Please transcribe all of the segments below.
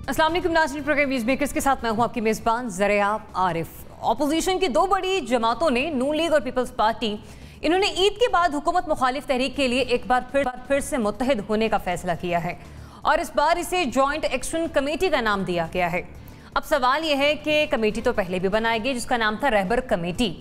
अस्सलाम वालेकुम नाज़रीन, प्रोग्राम न्यूज़ मेकर्स के साथ मैं हूं आपकी मेज़बान ज़रिया आरिफ। ऑपोजिशन की दो बड़ी जमातों ने नून लीग और पीपल्स पार्टी इन्होंने ईद के बाद हुकूमत मुखालिफ तहरीक के लिए एक बार फिर से मुत्तहिद होने का फैसला किया है और इस बार इसे जॉइंट एक्शन कमेटी का नाम दिया गया है। अब सवाल यह है कि कमेटी तो पहले भी बनाई गई जिसका नाम था रहबर कमेटी,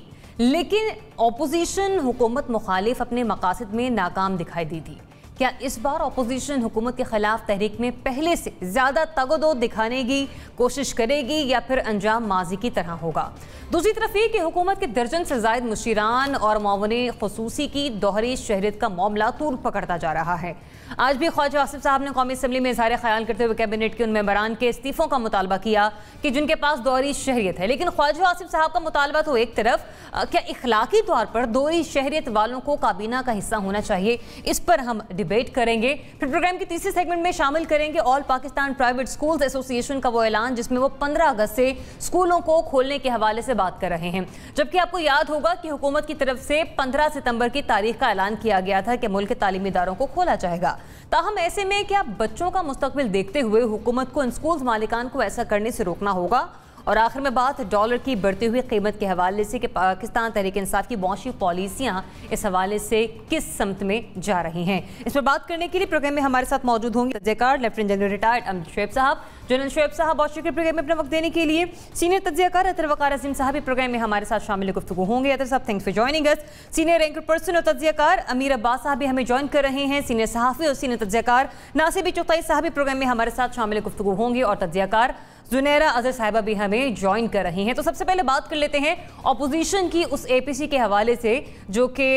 लेकिन ऑपोजिशन हुकूमत मुखालिफ अपने मकासद में नाकाम दिखाई दी थी। क्या इस बार ऑपोजिशन हुकूमत के खिलाफ तहरीक में पहले से ज़्यादा तगोदो दिखाने की कोशिश करेगी या फिर अंजाम माजी की तरह होगा? दूसरी तरफ ये कि हुकूमत के दर्जन से ज़ायद मुशीरान और मुआवने खुसूसी की दोहरी शहरियत का मामला तूल पकड़ता जा रहा है। आज भी ख्वाजा आसिफ साहब ने कौमी असम्बली में इज़हार ख्याल करते हुए कैबिनेट के उन मेंबरान के इस्तीफ़ों का मुतालबा किया कि जिनके पास दोहरी शहरियत है। लेकिन ख्वाजा आसिफ साहब का मुतालबा तो एक तरफ, क्या इखलाकी तौर पर दोहरी शहरियत वालों को काबीना का हिस्सा होना चाहिए, इस पर हम डिबेट करेंगे। फिर प्रोग्राम के तीसरे सेगमेंट में शामिल करेंगे all Pakistan private schools association का वो ऐलान जिसमें वो 15 अगस्त से स्कूलों को खोलने के हवाले से बात कर रहे हैं। जबकि आपको याद होगा कि हुकूमत की तरफ से 15 सितंबर की तारीख का ऐलान किया गया था कि मुल्क के तालीमी इदारों को खोला जाएगा। ताहम ऐसे में क्या बच्चों का मुस्तकबिल देखते हुए हुकूमत को इन स्कूल मालिकान को ऐसा करने से रोकना होगा? और आखिर में बात डॉलर की बढ़ती हुई कीमत के हवाले से कि पाकिस्तान तहरीक इंसाफ की मौशी पॉलिसियाँ इस हवाले से किस समत में जा रही हैं। इस पर बात करने के लिए प्रोग्राम में हमारे साथ मौजूद होंगे तज्ज़ियाकार lieutenant general retired Amjad Shoaib साहब। जनरल शोएब साहब बहुत शुक्रिया प्रोग्राम में अपना वक्त देने के लिए। सीनियर तज्ज़ियाकार अतर वक़ार अज़ीम साहब भी प्रोग्राम में हमारे साथ शामिल गुफ्तगू होंगे। अतर साहब thanks for joining us. Senior anchor person और तज्ज़ियाकार अमीर अब्बास साहब भी हमें ज्वाइन कर रहे हैं। सीनियर सहाफ़ी और सीनियर तज्ज़ियाकार नासिर चुगताई साहब भी प्रोग्राम में हमारे साथ शामिल गुफ्तगू होंगे और तज्ज़ियाकार जुनैरा अज़हर साहिबा भी हमें ज्वाइन कर रही हैं। तो सबसे पहले बात कर लेते हैं ऑपोजिशन की उस एपीसी के हवाले से जो कि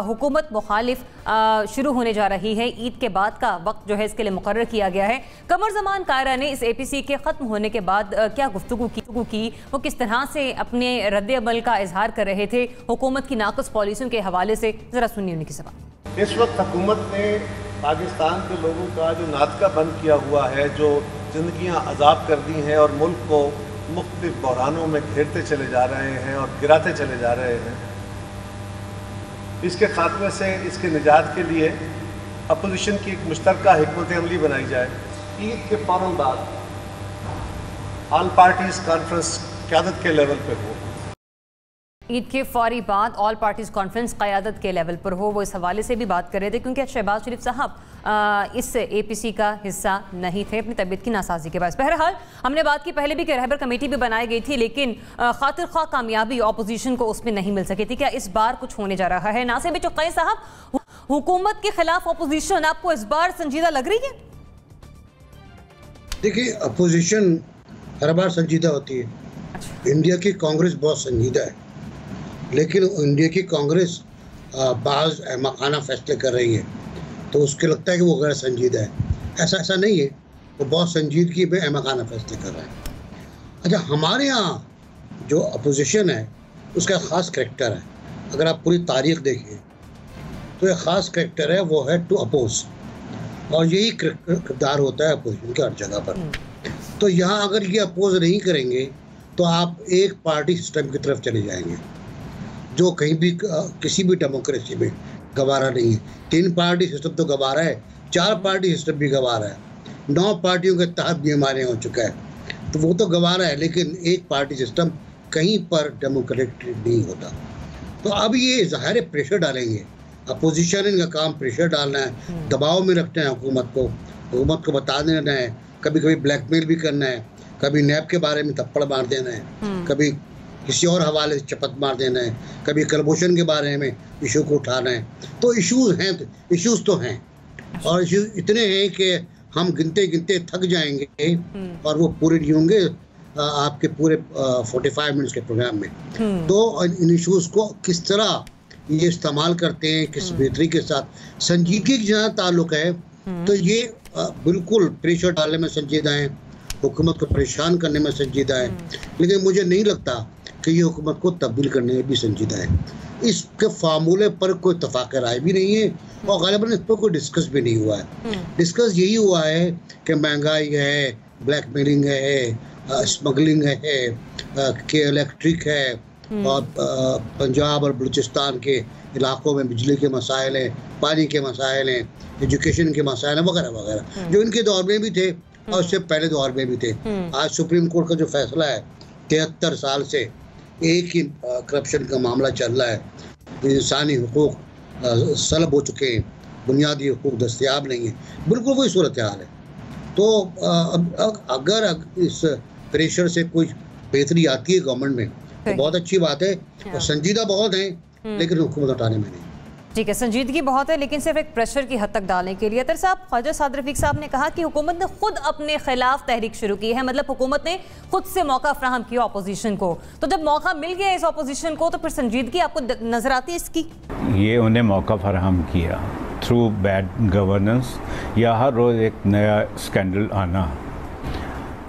हुकूमत मुखालिफ शुरू होने जा रही है। ईद के बाद का वक्त जो है इसके लिए मुकर्रर किया गया है। कमर ज़मान कायरा ने इस एपीसी के ख़त्म होने के बाद क्या गुफ्तगू की, वो किस तरह से अपने रद्द अमल का इजहार कर रहे थे हुकूमत की नाक़िस पॉलिसियों के हवाले से, ज़रा सुनिए उनकी ज़बान। इस वक्त हुकूमत ने पाकिस्तान के लोगों का जो नातका बंद किया हुआ है, जो ज़िंदगियाँ अजाब कर दी हैं और मुल्क को मुख्तलिफ बहरानों में घेरते चले जा रहे हैं और गिराते चले जा रहे हैं, इसके खात्मे से, इसके निजात के लिए अपोजिशन की एक मुश्तरका हिकमत अमली बनाई जाए। ईद के फ़ौरन बाद ऑल पार्टीज़ कॉन्फ्रेंस क़यादत के लेवल पे हो। ईद के फौरी बाद ऑल पार्टीज़ कॉन्फ्रेंस क़यादत के लेवल पर हो, वो इस हवाले से भी बात कर रहे थे क्योंकि शहबाज शरीफ साहब इस एपीसी का हिस्सा नहीं थे अपनी तबीयत की नासाजी के बाद। बहरहाल हमने बात की पहले भी कि रहबर कमेटी भी बनाई गई थी, लेकिन खातिर ख्वाह कामयाबी ऑपोजिशन को उसमें नहीं मिल सकी थी। क्या इस बार कुछ होने जा रहा है? नासिर चुगताई साहब, हुकूमत के खिलाफ ऑपोजिशन आपको इस बार संजीदा लग रही है? देखिए, अपोजिशन हर बार संजीदा होती है। इंडिया की कांग्रेस बहुत संजीदा है, लेकिन इंडिया की कांग्रेस बाज़ अहमकाना फैसले कर रही है तो उसके लगता है कि वो गैर संजीदा है। ऐसा नहीं है, वो बहुत संजीदगी में अहमकाना फैसले कर रहा है। अच्छा, हमारे यहाँ जो अपोजिशन है उसका ख़ास करैक्टर है। अगर आप पूरी तारीख़ देखिए तो एक ख़ास करैक्टर है, वो है टू अपोज, और यही किरदार होता है अपोजिशन के हर जगह पर। तो यहाँ अगर ये अपोज नहीं करेंगे तो आप एक पार्टी सिस्टम की तरफ चले जाएंगे जो कहीं भी किसी भी डेमोक्रेसी में गवारा नहीं है। 3 पार्टी सिस्टम तो गवारा है, 4 पार्टी सिस्टम भी गवारा है, 9 पार्टियों के तहत भी हमारे हो चुका है, तो वो तो गवारा है, लेकिन एक पार्टी सिस्टम कहीं पर डेमोक्रेटिक नहीं होता। तो अब ये ज़ाहिर प्रेशर डालेंगे, अपोजिशन इनका काम प्रेशर डालना है, दबाव में रखना है हुकूमत को बता देना है, कभी कभी ब्लैकमेल भी करना है, कभी नैब के बारे में थप्पड़ मार देना है, कभी किसी और हवाले से चपत मार देना है, कभी कलभूषण के बारे में इशू को उठाना है। तो इश्यूज़ तो हैं और इश्यूज इतने हैं कि हम गिनते गिनते थक जाएंगे और वो पूरे नहीं होंगे आपके पूरे 45 मिनट्स के प्रोग्राम में। तो इन इश्यूज़ को किस तरह ये इस्तेमाल करते हैं, किस बेहतरी के साथ, संजीदगी की जहाँ ताल्लुक़ है, तो ये बिल्कुल प्रेशर डालने में संजीदा है, हुकूमत को परेशान करने में संजीदा है, लेकिन मुझे नहीं लगता कि ये हुकूमत को तब्दील करने में भी संजीदा है। इसके फार्मूले पर कोई इत्तफाक राय भी नहीं है और ग़ालिबन इस पर कोई डिस्कस भी नहीं हुआ है। डिस्कस यही हुआ है कि महंगाई है, ब्लैकमेलिंग है, स्मगलिंग है, कि इलेक्ट्रिक है, और पंजाब और बलूचिस्तान के इलाकों में बिजली के मसाइल हैं, पानी के मसाइल हैं, एजुकेशन के मसाइल हैं, वगैरह वगैरह, जो इनके दौर में भी थे और उससे पहले दौर में भी थे। आज सुप्रीम कोर्ट का जो फैसला है, 73 साल से एक ही करप्शन का मामला चल रहा है, इंसानी हुकूक सलब हो चुके हैं, बुनियादी हुकूक दस्तयाब नहीं है, बिल्कुल वही सूरत हाल है। तो अगर इस प्रेशर से कोई बेहतरी आती है गवर्नमेंट में तो बहुत अच्छी बात है, और संजीदा बहुत है लेकिन हुकूमत हटाने में नहीं। ठीक है, संजीदगी बहुत है लेकिन सिर्फ एक प्रेशर की हद तक डालने के लिए। अतर साहब, ख्वाजा साद रफीक साहब ने कहा कि हुकूमत ने खुद अपने खिलाफ तहरीक शुरू की है, मतलब हुकूमत ने खुद से मौका फ्राहम किया अपोजिशन को। तो जब मौका मिल गया इस अपोजिशन को तो फिर संजीदगी आपको नजर आती है इसकी? ये उन्हें मौका फराहम किया थ्रू बैड गवर्नेंस या हर रोज़ एक नया स्कैंडल आना,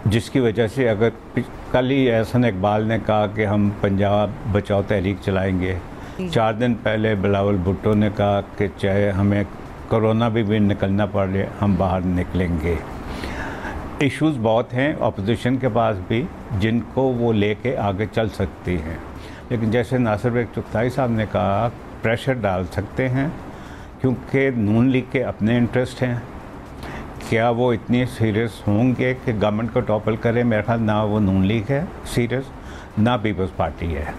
जिसकी वजह से अगर कल ही एहसन इकबाल ने कहा कि हम पंजाब बचाओ तहरीक चलाएंगे, 4 दिन पहले बिलावल भुट्टो ने कहा कि चाहे हमें कोरोना भी निकलना पड़े हम बाहर निकलेंगे। इश्यूज़ बहुत हैं अपोजिशन के पास भी जिनको वो लेके आगे चल सकती हैं, लेकिन जैसे नासिर बेग चुगताई साहब ने कहा प्रेशर डाल सकते हैं क्योंकि नून लीग के अपने इंटरेस्ट हैं। क्या वो इतनी सीरियस होंगे कि गवर्नमेंट को टॉपल करें? मेरा ख्याल ना वो नून लीग है सीरियस, ना पीपल्स पार्टी है,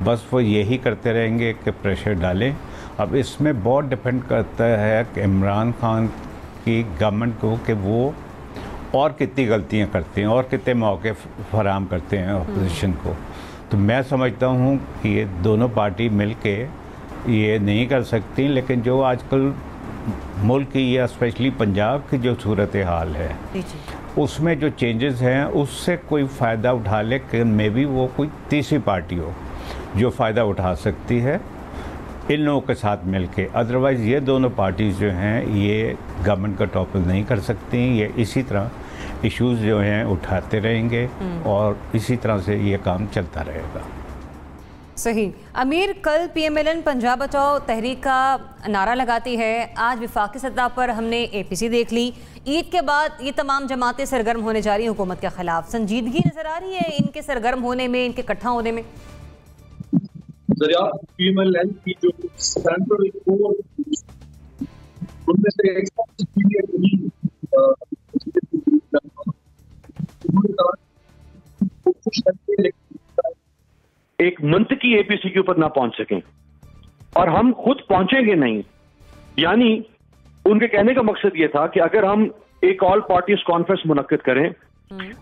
बस वो यही करते रहेंगे कि प्रेशर डालें। अब इसमें बहुत डिपेंड करता है कि इमरान खान की गवर्नमेंट को कि वो और कितनी गलतियां करते हैं और कितने मौके फराहम करते हैं अपोजिशन को। तो मैं समझता हूँ कि ये दोनों पार्टी मिलके ये नहीं कर सकती, लेकिन जो आजकल मुल्क की या स्पेशली पंजाब की जो सूरत हाल है उसमें जो चेंजेस हैं उससे कोई फ़ायदा उठा ले कि मे बी वो कोई तीसरी पार्टी हो जो फ़ायदा उठा सकती है इन लोगों के साथ मिलके। अदरवाइज़ ये दोनों पार्टीज़ जो हैं ये गवर्नमेंट का टॉपल नहीं कर सकती, ये इसी तरह इश्यूज़ जो हैं उठाते रहेंगे और इसी तरह से ये काम चलता रहेगा। सही। अमीर, कल पीएमएलएन पंजाब बचाओ तहरीक का नारा लगाती है, आज विफाकी सतह पर हमने एपीसी देख ली, ईद के बाद ये तमाम जमातें सरगर्म होने जा रही हैं हुकूमत के खिलाफ। संजीदगी नजर आ रही है इनके सरगर्म होने में, इनके इकट्ठा होने में? पीएमएलएन की जो सेंट्रल कोर उनमें से एक मंतकी एपीसी के ऊपर ना पहुंच सकें और हम खुद पहुंचेंगे नहीं। यानी उनके कहने का मकसद ये था कि अगर हम एक ऑल पार्टीज कॉन्फ्रेंस मुनक्किद करें,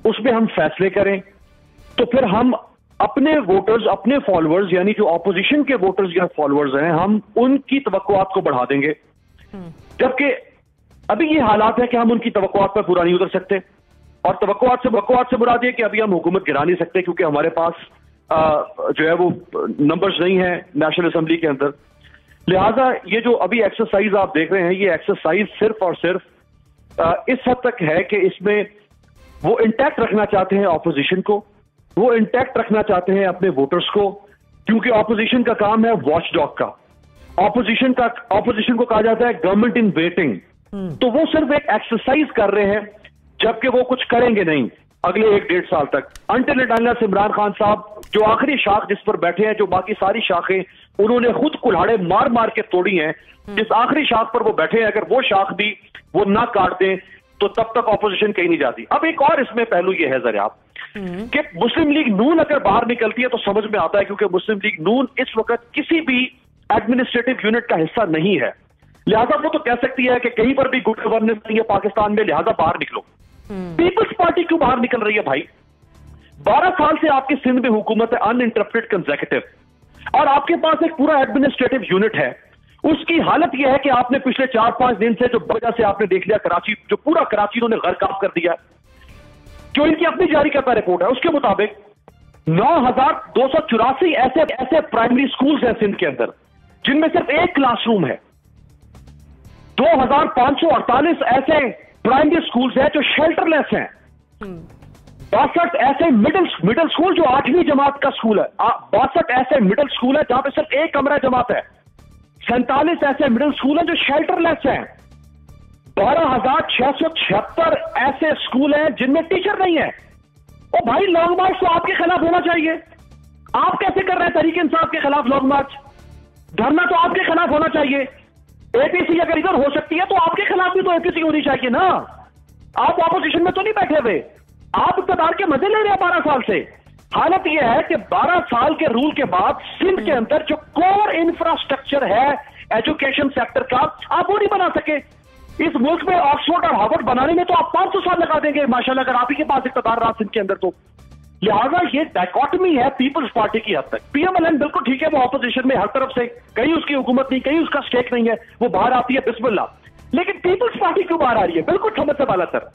उसमें हम फैसले करें, तो फिर हम अपने वोटर्स, अपने फॉलोअर्स, यानी जो ऑपोजिशन के वोटर्स या फॉलोअर्स हैं, हम उनकी तवक्कुआत को बढ़ा देंगे। जबकि अभी ये हालात है कि हम उनकी तवक्कुआत पर पूरा नहीं उतर सकते, और तवक्कुआत से मुराद है कि अभी हम हुकूमत गिरा नहीं सकते क्योंकि हमारे पास जो है वो नंबर्स नहीं है नेशनल असेंबली के अंदर। लिहाजा ये जो अभी एक्सरसाइज आप देख रहे हैं, ये एक्सरसाइज सिर्फ और सिर्फ इस हद तक है कि इसमें वो इंटैक्ट रखना चाहते हैं ऑपोजिशन को, वो इंटैक्ट रखना चाहते हैं अपने वोटर्स को, क्योंकि ऑपोजिशन का काम है वॉच डॉग का। ऑपोजिशन को कहा जाता है गवर्नमेंट इन वेटिंग। तो वो सिर्फ एक एक्सरसाइज कर रहे हैं, जबकि वो कुछ करेंगे नहीं अगले 1-1.5 साल तक। अनटिल अनलेस इमरान खान साहब जो आखिरी शाख जिस पर बैठे हैं, जो बाकी सारी शाखें उन्होंने खुद कुल्हाड़े मार मार के तोड़ी हैं, जिस आखिरी शाख पर वो बैठे हैं, अगर वो शाख भी वो ना काट दें तो तब तक ऑपोजिशन कहीं नहीं जाती। अब एक और इसमें पहलू ये है जरा कि मुस्लिम लीग नून अगर बाहर निकलती है तो समझ में आता है, क्योंकि मुस्लिम लीग नून इस वक्त किसी भी एडमिनिस्ट्रेटिव यूनिट का हिस्सा नहीं है। लिहाजा वो तो कह सकती है कि कहीं पर भी गुड गवर्नेंस नहीं है पाकिस्तान में, लिहाजा बाहर निकलो। पीपल्स पार्टी क्यों बाहर निकल रही है भाई? 12 साल से आपकी सिंध में हुकूमत है अनइंटरप्टेड कंसेक्यूटिव, और आपके पास एक पूरा एडमिनिस्ट्रेटिव यूनिट है। उसकी हालत यह है कि आपने पिछले 4-5 दिन से जो वजह से आपने देख लिया कराची, जो पूरा कराची उन्होंने गरकाब कर दिया, जो इनकी अपनी जारी करता रिपोर्ट है उसके मुताबिक 9,284 ऐसे प्राइमरी स्कूल्स हैं सिंध के अंदर जिनमें सिर्फ एक क्लासरूम है। 2,548 ऐसे प्राइमरी स्कूल्स हैं जो शेल्टरलेस हैं। 62 ऐसे मिडिल स्कूल जो 8वीं जमात का स्कूल है, 62 ऐसे मिडिल स्कूल है जहां पे सिर्फ एक कमरा जमात है। 47 ऐसे मिडिल स्कूल हैं जो शेल्टरलेस हैं। 12,676 ऐसे स्कूल हैं जिनमें टीचर नहीं है। ओ भाई, लॉन्ग मार्च तो आपके खिलाफ होना चाहिए। आप कैसे कर रहे हैं तहरीक इंसाफ के खिलाफ लॉन्ग मार्च? धरना तो आपके खिलाफ होना चाहिए। एपीसी अगर इधर हो सकती है तो आपके खिलाफ भी तो एपीसी होनी चाहिए ना। आप ऑपोजिशन में तो नहीं बैठे हुए, आप इक़्तिदार के मजे ले रहे हैं 12 साल से। हालत यह है कि 12 साल के रूल के बाद सिंध के अंदर जो कोर इंफ्रास्ट्रक्चर है एजुकेशन सेक्टर का, आप वो नहीं बना सके। इस मुल्क में ऑक्सफोर्ड और हार्वर्ड बनाने में तो आप 500 साल लगा देंगे माशाल्लाह, अगर आप ही के पास इक़्तिदार रहा सिंध के अंदर तो। लिहाजा ये डायकॉटमी है पीपल्स पार्टी की हद तक। पीएमएलएन बिल्कुल ठीक है, वो ऑपोजिशन में हर तरफ से, कहीं उसकी हुकूमत नहीं, कहीं उसका स्टेक नहीं है, वो बाहर आती है बिस्मिल्लाह, लेकिन पीपल्स पार्टी क्यों बाहर आ रही है? बिल्कुल समझ से बाला सर।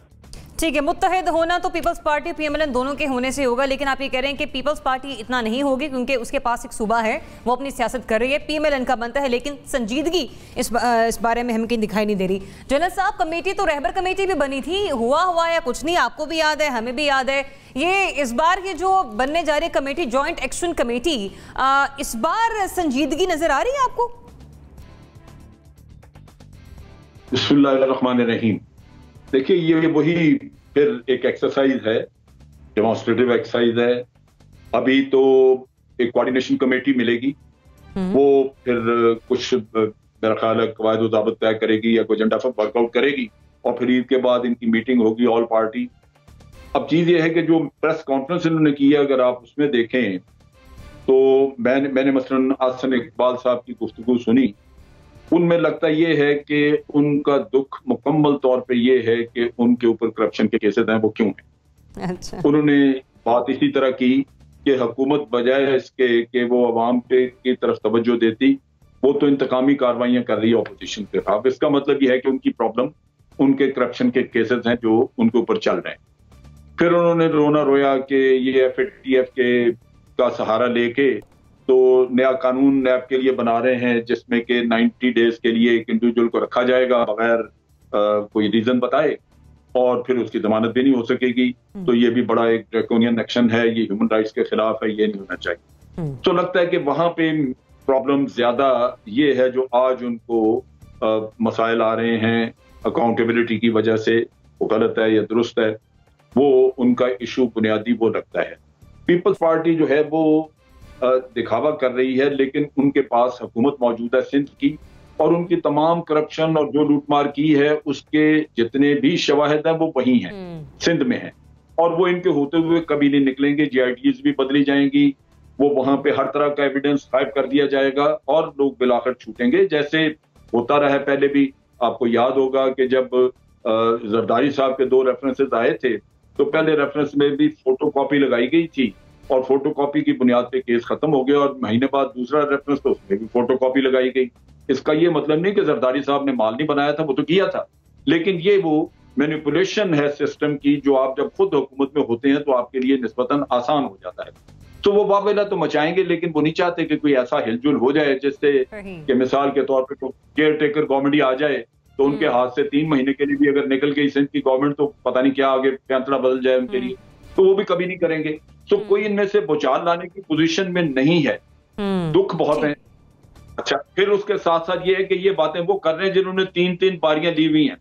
ठीक है, मुत्तहिद होना तो पीपल्स पार्टी पीएमएलएन दोनों के होने से होगा, लेकिन आप ये कह रहे हैं कि पीपल्स पार्टी इतना नहीं होगी क्योंकि उसके पास एक सूबा है, वो अपनी सियासत कर रही है, पीएमएलएन का बनता है, लेकिन संजीदगी इस बारे में हमें कहीं दिखाई नहीं दे रही। जनरल साहब, कमेटी तो रहबर कमेटी भी बनी थी, हुआ या कुछ नहीं, आपको भी याद है, हमें भी याद है। ये इस बार ये जो बनने जा रही कमेटी, जॉइंट एक्शन कमेटी, इस बार संजीदगी नजर आ रही है आपको? बिस्मिल्लाहिर्रहमानिर्रहीम। देखिए, ये वही फिर एक एक्सरसाइज है, डेमोन्स्ट्रेटिव एक्सरसाइज है। अभी तो एक कोऑर्डिनेशन कमेटी मिलेगी, वो फिर कुछ मेरा ख्याल है कवायद व ज़ाबित तय करेगी या कोई एजेंडा वर्कआउट करेगी, और फिर ईद के बाद इनकी मीटिंग होगी ऑल पार्टी। अब चीज ये है कि जो प्रेस कॉन्फ्रेंस इन्होंने की है, अगर आप उसमें देखें तो मैंने मसलन आसन इकबाल साहब की गुफ्तगू सुनी, उनमें लगता ये है कि उनका दुख मुकम्मल तौर पे ये है कि उनके ऊपर करप्शन के केसेस हैं, वो क्यों हैं। अच्छा। उन्होंने बात इसी तरह की कि हुकूमत बजाय इसके कि वो अवाम पे की तरफ तवज्जो देती, वो तो इंतकामी कार्रवाइयां कर रही है ऑपोजिशन के खिलाफ। इसका मतलब ये है कि उनकी प्रॉब्लम उनके करप्शन के केसेस हैं जो उनके ऊपर चल रहे हैं। फिर उन्होंने रोना रोया कि ये FATF के का सहारा लेके तो नया कानून नैब के लिए बना रहे हैं, जिसमें कि 90 डेज के लिए एक इंडिविजुअल को रखा जाएगा बगैर कोई रीजन बताए, और फिर उसकी जमानत भी नहीं हो सकेगी। तो ये भी बड़ा एक ड्रैकोनियन एक्शन है, ये ह्यूमन राइट्स के खिलाफ है, ये नहीं होना चाहिए। तो लगता है कि वहां पे प्रॉब्लम ज्यादा ये है जो आज उनको मसाइल आ रहे हैं अकाउंटेबिलिटी की वजह से, वो गलत है या दुरुस्त है, वो उनका इशू बुनियादी वो लगता है। पीपल्स पार्टी जो है वो दिखावा कर रही है, लेकिन उनके पास हुकूमत मौजूद है सिंध की, और उनकी तमाम करप्शन और जो लूटमार की है उसके जितने भी शवाहिद हैं वो वही हैं, सिंध में हैं, और वो इनके होते हुए कभी नहीं निकलेंगे। GITs भी बदली जाएंगी, वो वहां पे हर तरह का एविडेंस गायब कर दिया जाएगा और लोग बिलाखिर छूटेंगे, जैसे होता रहा है पहले भी। आपको याद होगा कि जब जरदारी साहब के 2 रेफरेंसेस आए थे, तो पहले रेफरेंस में भी फोटोकॉपी लगाई गई थी और फोटोकॉपी की बुनियाद पे केस खत्म हो गया, और महीने बाद दूसरा रेफरेंस, तो उसमें भी फोटोकॉपी लगाई गई। इसका ये मतलब नहीं कि जरदारी साहब ने माल नहीं बनाया था, वो तो किया था, लेकिन ये वो मैनिपुलेशन है सिस्टम की, जो आप जब खुद हुकूमत में होते हैं तो आपके लिए निस्बतन आसान हो जाता है। तो वो वावेला तो मचाएंगे, लेकिन वो नहीं चाहते कि कोई ऐसा हिलजुल हो जाए जिससे कि मिसाल के तौर पर केयर टेकर गवर्नमेंट आ जाए, तो उनके हाथ से 3 महीने के लिए भी अगर निकल गई सिंध की गवर्नमेंट, तो पता नहीं क्या आगे फैसला बदल जाए उनके लिए, तो वो भी कभी नहीं करेंगे। तो कोई इनमें से भूचाल लाने की पोजीशन में नहीं है, दुख बहुत है। अच्छा, फिर उसके साथ साथ ये है कि ये बातें वो कर रहे हैं जिन्होंने 3-3 पारियां ली हुई हैं,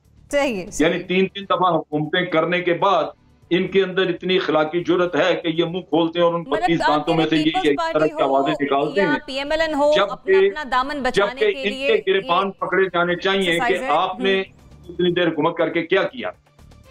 यानी 3-3 दफा हुकूमतें करने के बाद इनके अंदर इतनी इखलाकी जुर्रत है कि ये मुंह खोलते हैं और उन 25 दांतों में से ये तरह की आवाजें निकालते हैं, जबकि इनके गिरबान पकड़े जाने चाहिए कि आपने इतनी देर हुकूमत करके क्या किया।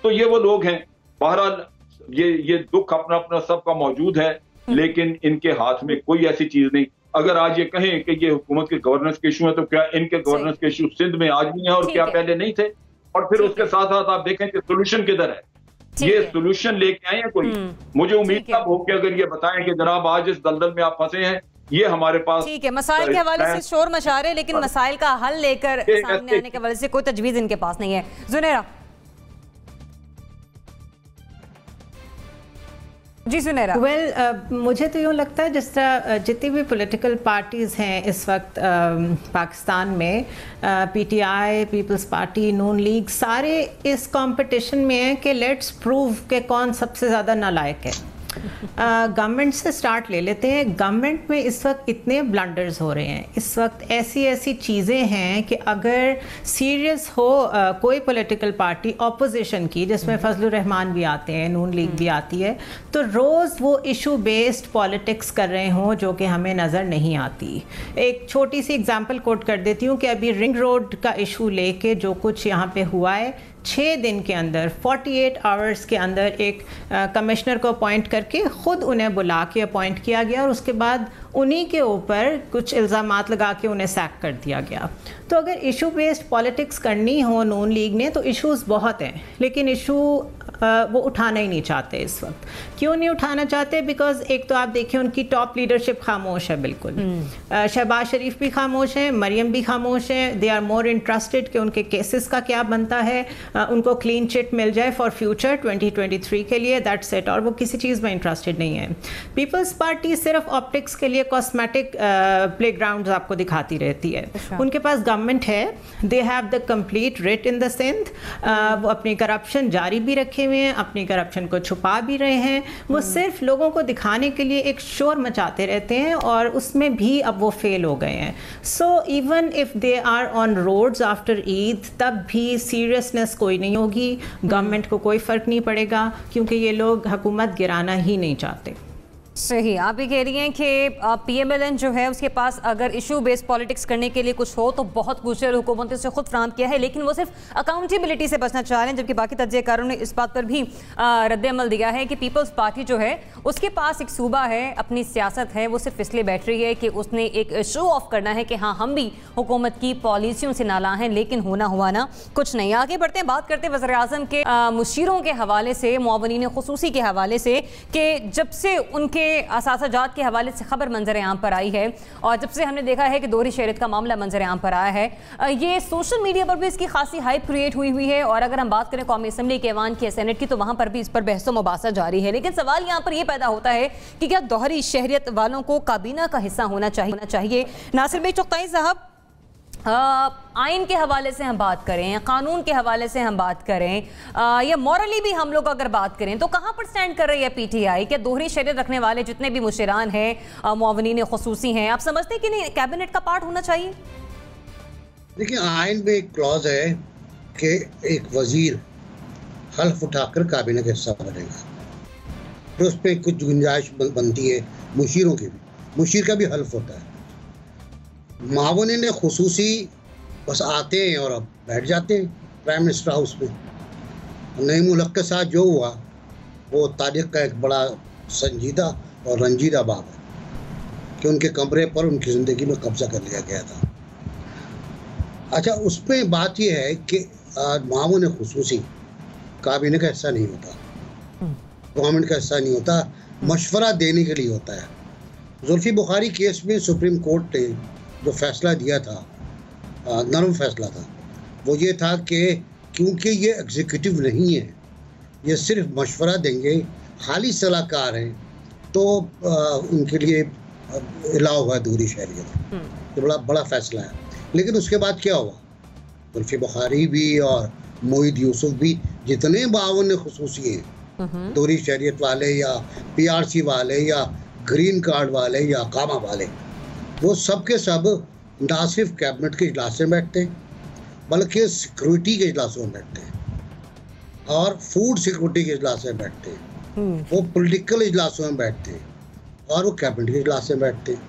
तो ये वो लोग हैं। बहरहाल ये दुख अपना अपना सबका मौजूद है, लेकिन इनके हाथ में कोई ऐसी चीज नहीं। अगर आज ये कहें कि ये हुकूमत के गवर्नेंस के इशू है, तो क्या इनके गवर्नेंस के इशू सिंध में आज भी हैं और क्या पहले नहीं थे? और फिर उसके साथ साथ आप देखें कि सोल्यूशन किधर है, ये सोल्यूशन लेके आए हैं कोई? मुझे उम्मीद तब हो कि अगर ये बताएं कि जनाब आज इस दलदल में आप फंसे हैं, ये हमारे पास ठीक है, मसाइल के हवाले से शोर मचा रहे, लेकिन मसाइल का हल लेकर सामने आने के हवाले से कोई तजवीज इनके पास नहीं है। जुनेरा जी। सुनेरा, मुझे तो यूँ लगता है जिस तरह जितनी भी पॉलिटिकल पार्टीज़ हैं इस वक्त पाकिस्तान में, PTI, पीपल्स पार्टी, नून लीग, सारे इस कंपटीशन में हैं कि लेट्स प्रूव के कौन सबसे ज़्यादा नालायक है। गवर्नमेंट से स्टार्ट ले लेते हैं। गवर्नमेंट में इस वक्त इतने ब्लंडर्स हो रहे हैं, इस वक्त ऐसी ऐसी चीज़ें हैं कि अगर सीरियस हो कोई पॉलिटिकल पार्टी ऑपोजिशन की, जिसमें फजलुर रहमान भी आते हैं, नून लीग भी आती है, तो रोज़ वो इशू बेस्ड पॉलिटिक्स कर रहे हों जो कि हमें नज़र नहीं आती। एक छोटी सी एग्जांपल कोट कर देती हूँ कि अभी रिंग रोड का इशू लेके जो कुछ यहाँ पे हुआ है, 6 दिन के अंदर 48 आवर्स के अंदर एक कमिश्नर को अपॉइंट करके ख़ुद उन्हें बुला के अपॉइंट किया गया और उसके बाद उन्हीं के ऊपर कुछ इल्ज़ामात लगा के उन्हें सैक कर दिया गया। तो अगर इशू बेस्ड पॉलिटिक्स करनी हो नून लीग ने तो इश्यूज़ बहुत हैं, लेकिन इशू वो उठाना ही नहीं चाहते इस वक्त। क्यों नहीं उठाना चाहते? बिकॉज एक तो आप देखिए उनकी टॉप लीडरशिप खामोश है बिल्कुल। शहबाज शरीफ भी खामोश हैं, मरियम भी खामोश हैं। दे आर मोर इंटरेस्टेड कि उनके केसेस का क्या बनता है, उनको क्लीन चिट मिल जाए फॉर फ्यूचर 2023 के लिए, दैट्स इट। और वो किसी चीज़ में इंटरेस्टेड नहीं है। पीपल्स पार्टी सिर्फ ऑप्टिक्स के लिए कॉस्मेटिक प्लेग्राउंड्स आपको दिखाती रहती है। उनके पास गवर्नमेंट है, they have the complete writ in the Sindh. वो अपनी करप्शन जारी भी रखे हुए हैं, अपनी करप्शन को छुपा भी रहे हैं। वो सिर्फ लोगों को दिखाने के लिए एक शोर मचाते रहते हैं और उसमें भी अब वो फेल हो गए हैं। So even if they are on roads after Eid तब भी सीरियसनेस कोई नहीं होगी, गवर्नमेंट को कोई फ़र्क नहीं पड़ेगा क्योंकि ये लोग हुकूमत गिराना ही नहीं चाहते। सही, आप ये कह रही हैं कि PMLN जो है उसके पास अगर इशू बेस्ड पॉलिटिक्स करने के लिए कुछ हो तो बहुत कुछ है, हुकूमत ने उसे खुद फ्राहम किया है, लेकिन वो सिर्फ अकाउंटेबिलिटी से बचना चाह रहे हैं। जबकि बाकी तज्ज़ियाकारों ने इस बात पर भी रद्द-ए-अमल दिया है कि पीपल्स पार्टी जो है उसके पास एक सूबा है, अपनी सियासत है, वो सिर्फ इसलिए बैठ रही है कि उसने एक शो ऑफ करना है कि हाँ हम भी हुकूमत की पॉलिसियों से नाला हैं, लेकिन होना हुआ ना कुछ नहीं। आगे बढ़ते हैं, बात करते हैं वज़ीर-ए-आज़म के मुशीरों के हवाले से, मुआवनीन खुसूसी के हवाले से, कि जब से उनके असासाजात के हवाले से खबर मंजर आम पर आई है और जब से हमने देखा है कि दोहरी शहरियत का मामला मंजर आम पर आया है, ये सोशल मीडिया पर भी इसकी खासी हाइप क्रिएट हुई है। और अगर हम बात करें कौमी असम्बली के ऐवान की, सेनेट की, तो वहाँ पर भी इस पर बहस मुबासा जारी है। लेकिन सवाल यहाँ पर यह पैदा होता है कि क्या दोहरी शहरियत वालों को काबीना का हिस्सा होना चाहिए? नासिर भाई चुगताई साहब, आइन के हवाले से हम बात करें, कानून के हवाले से हम बात करें, या मॉरली भी हम लोग अगर बात करें तो कहाँ पर स्टैंड कर रही है PTI? क्या दोहरी शहरियत रखने वाले जितने भी मुशीरान हैं, मुआवनीन खुसूसी हैं, आप समझते हैं कि नहीं कैबिनेट का पार्ट होना चाहिए? देखिए, आइन में एक क्लॉज है कि एक वजीर हल्फ उठाकर काबीना का हिस्सा बनेगा, तो उस पर कुछ गुंजाइश बनती है मुशीरों की भी, मुशीर का भी हल्फ होता है। मुआवनीन खुसूसी बस आते हैं और अब बैठ जाते हैं प्राइम मिनिस्टर हाउस में। नई मुल्क के साथ जो हुआ वो तारीख का एक बड़ा संजीदा और रंजीदा बाब है कि उनके कमरे पर उनकी ज़िंदगी में कब्जा कर लिया गया था। अच्छा, उसमें बात यह है कि मुआवनीन खुसूसी काबीना का हिस्सा नहीं होता, गवर्नमेंट का हिस्सा नहीं होता, मशवरा देने के लिए होता है। जुल्फी बुखारी केस में सुप्रीम कोर्ट ने जो फैसला दिया था, नरम फैसला था, वो ये था कि क्योंकि ये एग्जीक्यूटिव नहीं है, ये सिर्फ मशवरा देंगे, खाली सलाहकार हैं, तो उनके लिए अलाउ हुआ दोहरी शहरियत। ये बड़ा फैसला है। लेकिन उसके बाद क्या हुआ? जुल्फी बुखारी भी और मोहिद यूसुफ भी, जितने मुआवनीन खुसूसी हैं, दोहरी शहरियत वाले या PRC वाले या ग्रीन कार्ड वाले या कामा वाले, वो सब के सब ना सिर्फ कैबिनेट के इजलास में बैठते हैं बल्कि सिक्योरिटी के इजलासों में बैठते हैं और फूड सिक्योरिटी के इजलास में बैठते हैं, वो पॉलिटिकल इजलासों में बैठते हैं और वो कैबिनेट के इजलास में बैठते हैं।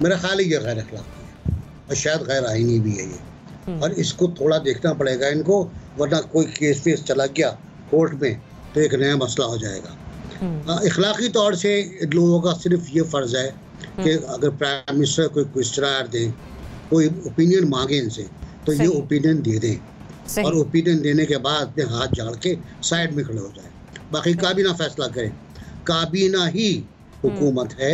मेरा ख्याल है ये गैर अखलाकी है और शायद गैर आईनी भी है ये, और इसको थोड़ा देखना पड़ेगा इनको, वरना कोई केस वेस चला गया कोर्ट में तो एक नया मसला हो जाएगा। इखलाकी तौर से लोगों का सिर्फ ये फ़र्ज़ है कि अगर प्राइम मिनिस्टर कोई क्वेश्चन दें, कोई ओपिनियन मांगे इनसे, तो ये ओपिनियन दे दें और ओपिनियन देने के बाद अपने हाथ झाड़ के साइड में खड़े हो जाए। बाकी काबीना फैसला करे। काबीना ही हुकूमत है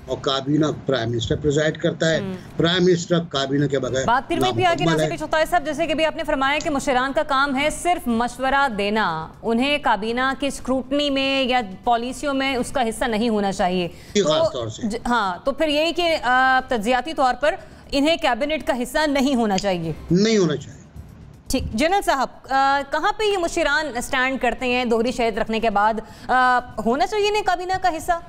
और काबीना प्राइम मिनिस्टर प्रिजाइड करता है। प्राइम मिनिस्टर काबीना के बगैर बात फिर भी आगे नासिर चुगताई साहब, जैसे कि भी आपने फरमाया कि मुशीरान का काम है सिर्फ मशवरा देना, उन्हें काबीना की स्क्रूटनी में या पॉलिसियों में उसका हिस्सा नहीं होना चाहिए। तो हाँ, तो फिर यही कि तज्जियाती तौर पर इन्हें कैबिनेट का हिस्सा नहीं होना चाहिए। नहीं होना चाहिए। ठीक, जनरल साहब, कहाँ पे ये मुशीरान स्टैंड करते हैं दोहरी शहरियत रखने के बाद? होना चाहिए इन्हें काबीना का हिस्सा?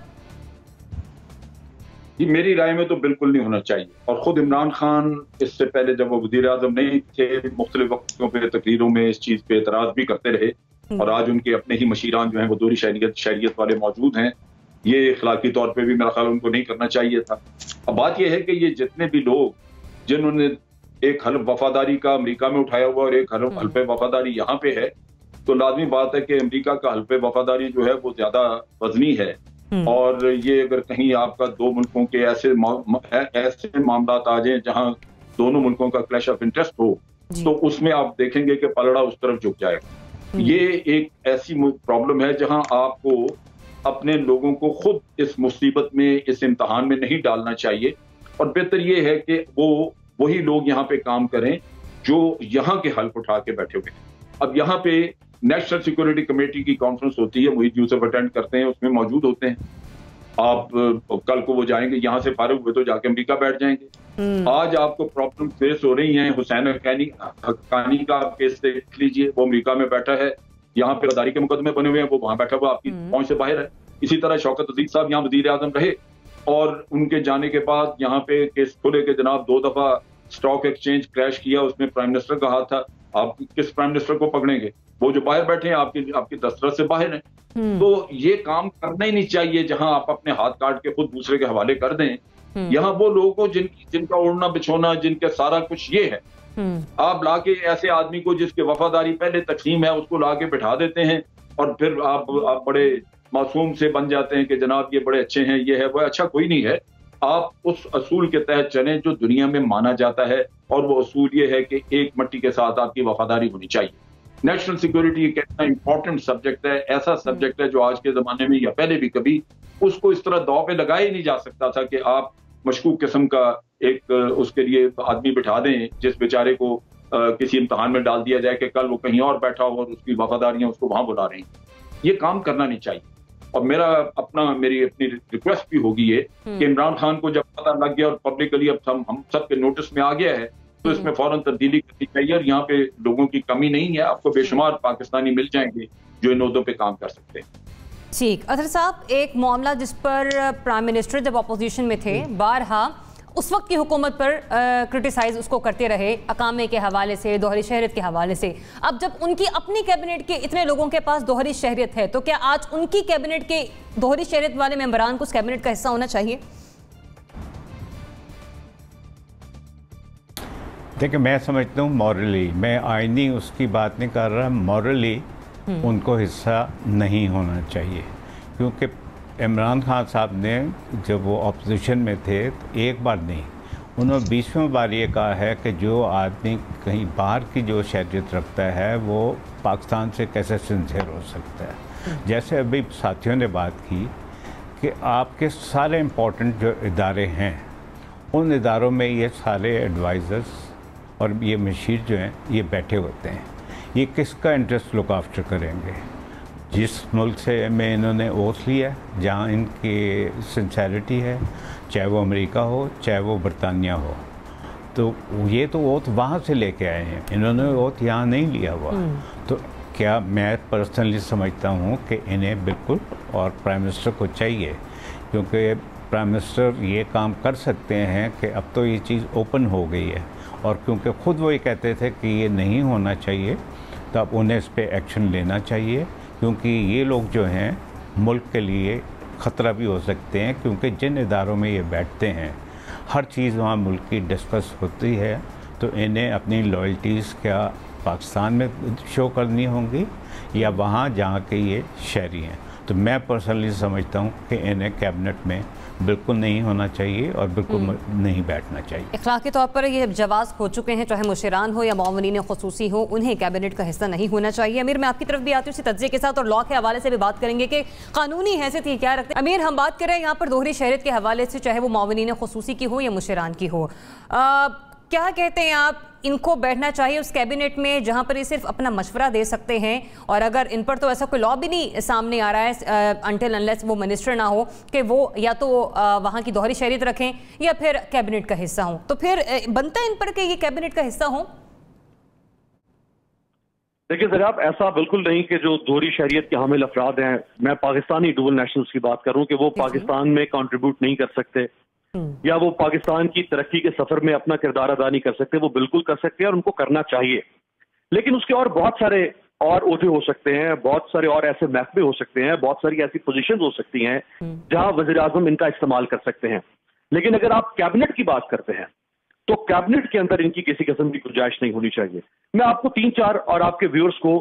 जी, मेरी राय में तो बिल्कुल नहीं होना चाहिए। और ख़ुद इमरान खान इससे पहले जब वो वज़ीर-ए-आज़म नहीं थे, मुख्तलिफ वक्तों पे तकरीरों में इस चीज़ पे एतराज़ भी करते रहे, और आज उनके अपने ही मशीरान जो हैं वो दोहरी शहरियत वाले मौजूद हैं। ये अखलाकी तौर पे भी मेरा ख्याल उनको नहीं करना चाहिए था। अब बात यह है कि ये जितने भी लोग जिन्होंने एक हल्फ वफादारी का अमेरिका में उठाया हुआ और एक हल्फ वफादारी यहाँ पे है, तो लाजमी बात है कि अमेरिका का हल्फ वफादारी जो है वो ज्यादा वजनी है। और ये अगर कहीं आपका दो मुल्कों के ऐसे मामला आ जाए जहां दोनों मुल्कों का क्लैश ऑफ इंटरेस्ट हो, तो उसमें आप देखेंगे कि पलड़ा उस तरफ झुक जाएगा। ये एक ऐसी प्रॉब्लम है जहां आपको अपने लोगों को खुद इस मुसीबत में, इस इम्तहान में नहीं डालना चाहिए, और बेहतर ये है कि वो वही लोग यहाँ पे काम करें जो यहाँ के हल्फ उठा के बैठे हुए हैं। अब यहाँ पे नेशनल सिक्योरिटी कमेटी की कॉन्फ्रेंस होती है, मुहित यूसुफ अटेंड करते हैं, उसमें मौजूद होते हैं। आप कल को वो जाएंगे, यहाँ से फारिग हुए तो जाके अमेरिका बैठ जाएंगे। आज आपको प्रॉब्लम फेस हो रही है, हुसैन हक्कानी का आप केस देख लीजिए, वो अमेरिका में बैठा है, यहाँ पे गद्दारी के मुकदमे बने हुए हैं, वो वहां बैठा हुआ आपकी पहुंच से बाहर है। इसी तरह शौकत अजीज साहब यहाँ वजीर आजम रहे, और उनके जाने के बाद यहाँ पे केस खुले के जनाब 2 दफा स्टॉक एक्सचेंज क्रैश किया, उसमें प्राइम मिनिस्टर का हाथ था। आप किस प्राइम मिनिस्टर को पकड़ेंगे? वो जो बाहर बैठे हैं आपकी दस्तरस से बाहर हैं। तो ये काम करना ही नहीं चाहिए जहां आप अपने हाथ काट के खुद दूसरे के हवाले कर दें। यहाँ वो लोगों को जिनका उड़ना बिछोना, जिनके सारा कुछ ये है, आप लाके ऐसे आदमी को जिसके वफादारी पहले तकसीम है उसको लाके बिठा देते हैं, और फिर आप बड़े मासूम से बन जाते हैं कि जनाब ये बड़े अच्छे हैं, ये है वो। अच्छा कोई नहीं है, आप उस असूल के तहत चलें जो दुनिया में माना जाता है, और वो असूल ये है कि एक मट्टी के साथ आपकी वफादारी होनी चाहिए। नेशनल सिक्योरिटी एक ऐसा इंपॉर्टेंट सब्जेक्ट है, ऐसा सब्जेक्ट है जो आज के जमाने में या पहले भी कभी उसको इस तरह दाव पे लगाया ही नहीं जा सकता था कि आप मशकूक किस्म का एक उसके लिए आदमी बिठा दें जिस बेचारे को किसी इम्तहान में डाल दिया जाए कि कल वो कहीं और बैठा हो और उसकी वफादारियां उसको वहां बुला रही हैं। ये काम करना नहीं चाहिए। और मेरी अपनी रिक्वेस्ट भी होगी ये कि इमरान खान को जब पता लग गया और पब्लिकली अब हम सबके नोटिस में आ गया है, तो इसमें फौरन तब्दीली करनी चाहिए। और यहाँ पे लोगों की कमी नहीं है, आपको बेशुमार पाकिस्तानी मिल जाएंगे जो इन ओहदों पे काम कर सकते हैं। ठीक, अजहर साहब, एक मामला जिस पर प्राइम मिनिस्टर जब अपोजिशन में थे बारहा उस वक्त की हुकूमत पर क्रिटिसाइज उसको करते रहे, अकामे के हवाले से, दोहरी शहरियत के हवाले से। अब जब उनकी अपनी कैबिनेट के इतने लोगों के पास दोहरी शहरियत है, तो क्या आज उनकी कैबिनेट के दोहरी शहरियत वाले मेंबरान को उस कैबिनेट का हिस्सा होना चाहिए? देखिए, मैं समझता हूँ मॉरली, मैं आईनी उसकी बात नहीं कर रहा, मॉरली उनको हिस्सा नहीं होना चाहिए। क्योंकि इमरान खान साहब ने जब वो अपोजिशन में थे तो एक बार नहीं, उन्होंने 20वें बार ये कहा है कि जो आदमी कहीं बाहर की जो शहरियत रखता है वो पाकिस्तान से कैसे सिंसियर हो सकता है। जैसे अभी साथियों ने बात की कि आपके सारे इम्पोर्टेंट जो इदारे हैं उन इदारों में ये सारे एडवाइज़र्स और ये मशीर जो हैं ये बैठे होते हैं। ये किसका इंटरेस्ट लुक आफ्टर करेंगे? जिस मुल्क से में इन्होंने ओथ लिया, जहाँ इनकी सिंसेरिटी है, चाहे वो अमेरिका हो चाहे वो बरतानिया हो, तो ये तो ओथ वहाँ से लेके आए हैं, इन्होंने ओथ यहाँ नहीं लिया हुआ। तो क्या मैं पर्सनली समझता हूँ कि इन्हें बिल्कुल, और प्राइम मिनिस्टर को चाहिए, क्योंकि प्राइम मिनिस्टर ये काम कर सकते हैं कि अब तो ये चीज़ ओपन हो गई है, और क्योंकि ख़ुद वो ये कहते थे कि ये नहीं होना चाहिए, तो अब उन्हें इस पर एक्शन लेना चाहिए। क्योंकि ये लोग जो हैं मुल्क के लिए ख़तरा भी हो सकते हैं, क्योंकि जिन इदारों में ये बैठते हैं हर चीज़ वहाँ मुल्क की डिस्कस होती है, तो इन्हें अपनी लॉयल्टीज़ क्या पाकिस्तान में शो करनी होंगी या वहाँ जहाँ के ये शहरी हैं। तो मैं पर्सनली समझता हूँ कि इन्हें कैबिनेट में बिल्कुल नहीं होना चाहिए और बिल्कुल नहीं बैठना चाहिए। इखलाकी तौर पर ये जवाज़ हो चुके हैं, चाहे मुशीरान हो या मामूलीन ख़ुसूसी हो, उन्हें कैबिनेट का हिस्सा नहीं होना चाहिए। अमीर, मैं आपकी तरफ भी आती हूँ इसी तज्ज़िये के साथ, और लॉ के हवाले से भी बात करेंगे कि कानूनी हैसियत ये क्या रखते हैं। अमीर, हम बात करें यहाँ पर दोहरी शहरियत के हवाले से, चाहे वो मामूलीन ख़ुसूसी की हो या मुशीरान की हो, क्या कहते हैं आप, इनको बैठना चाहिए उस कैबिनेट में जहां पर ये सिर्फ अपना मशवरा दे सकते हैं, और अगर इन पर तो ऐसा कोई लॉ भी नहीं सामने आ रहा है अनटिल अनलेस वो मिनिस्टर ना हो कि वो या तो वहां की दोहरी शहरियत रखें या फिर कैबिनेट का हिस्सा हो, तो फिर बनता है इन पर कि ये कैबिनेट का हिस्सा हो? देखिए जनाब, ऐसा बिल्कुल नहीं कि जो दोहरी शहरियत के हामिल अफराद हैं, मैं पाकिस्तानी डुअल नेशनल्स की बात कर रहा हूँ, कि वो पाकिस्तान में कंट्रीब्यूट नहीं कर सकते या वो पाकिस्तान की तरक्की के सफर में अपना किरदार अदा नहीं कर सकते। वो बिल्कुल कर सकते हैं और उनको करना चाहिए, लेकिन उसके और बहुत सारे और ओहदे हो सकते हैं, बहुत सारे और ऐसे महकमे हो सकते हैं, बहुत सारी ऐसी पोजीशंस हो सकती हैं जहां वज़ीर आज़म इनका इस्तेमाल कर सकते हैं। लेकिन अगर आप कैबिनेट की बात करते हैं तो कैबिनेट के अंदर इनकी किसी किस्म की गुंजाइश नहीं होनी चाहिए। मैं आपको 3-4 और आपके व्यूअर्स को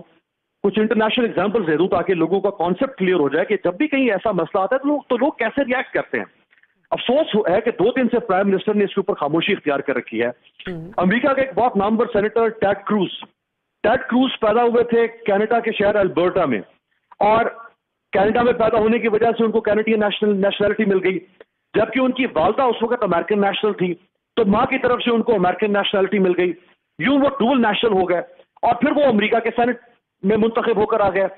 कुछ इंटरनेशनल एग्जांपल्स दे दूं ताकि लोगों का कॉन्सेप्ट क्लियर हो जाए कि जब भी कहीं ऐसा मसला आता है तो लोग कैसे रिएक्ट करते हैं। अफसोस है कि 2 दिन से प्राइम मिनिस्टर ने इसके ऊपर खामोशी इख्तियार कर रखी है। अमेरिका के एक बहुत नामवर सेनेटर टेड क्रूज पैदा हुए थे कनाडा के शहर अल्बर्टा में, और कनाडा में पैदा होने की वजह से उनको कैनेडियन नेशनैलिटी मिल गई, जबकि उनकी वालदा उस वक्त अमेरिकन नेशनल थी, तो माँ की तरफ से उनको अमेरिकन नेशनैलिटी मिल गई। यूं वो डुअल नेशनल हो गए और फिर वो अमेरिका के सेनेट में मुंतखब होकर आ गए।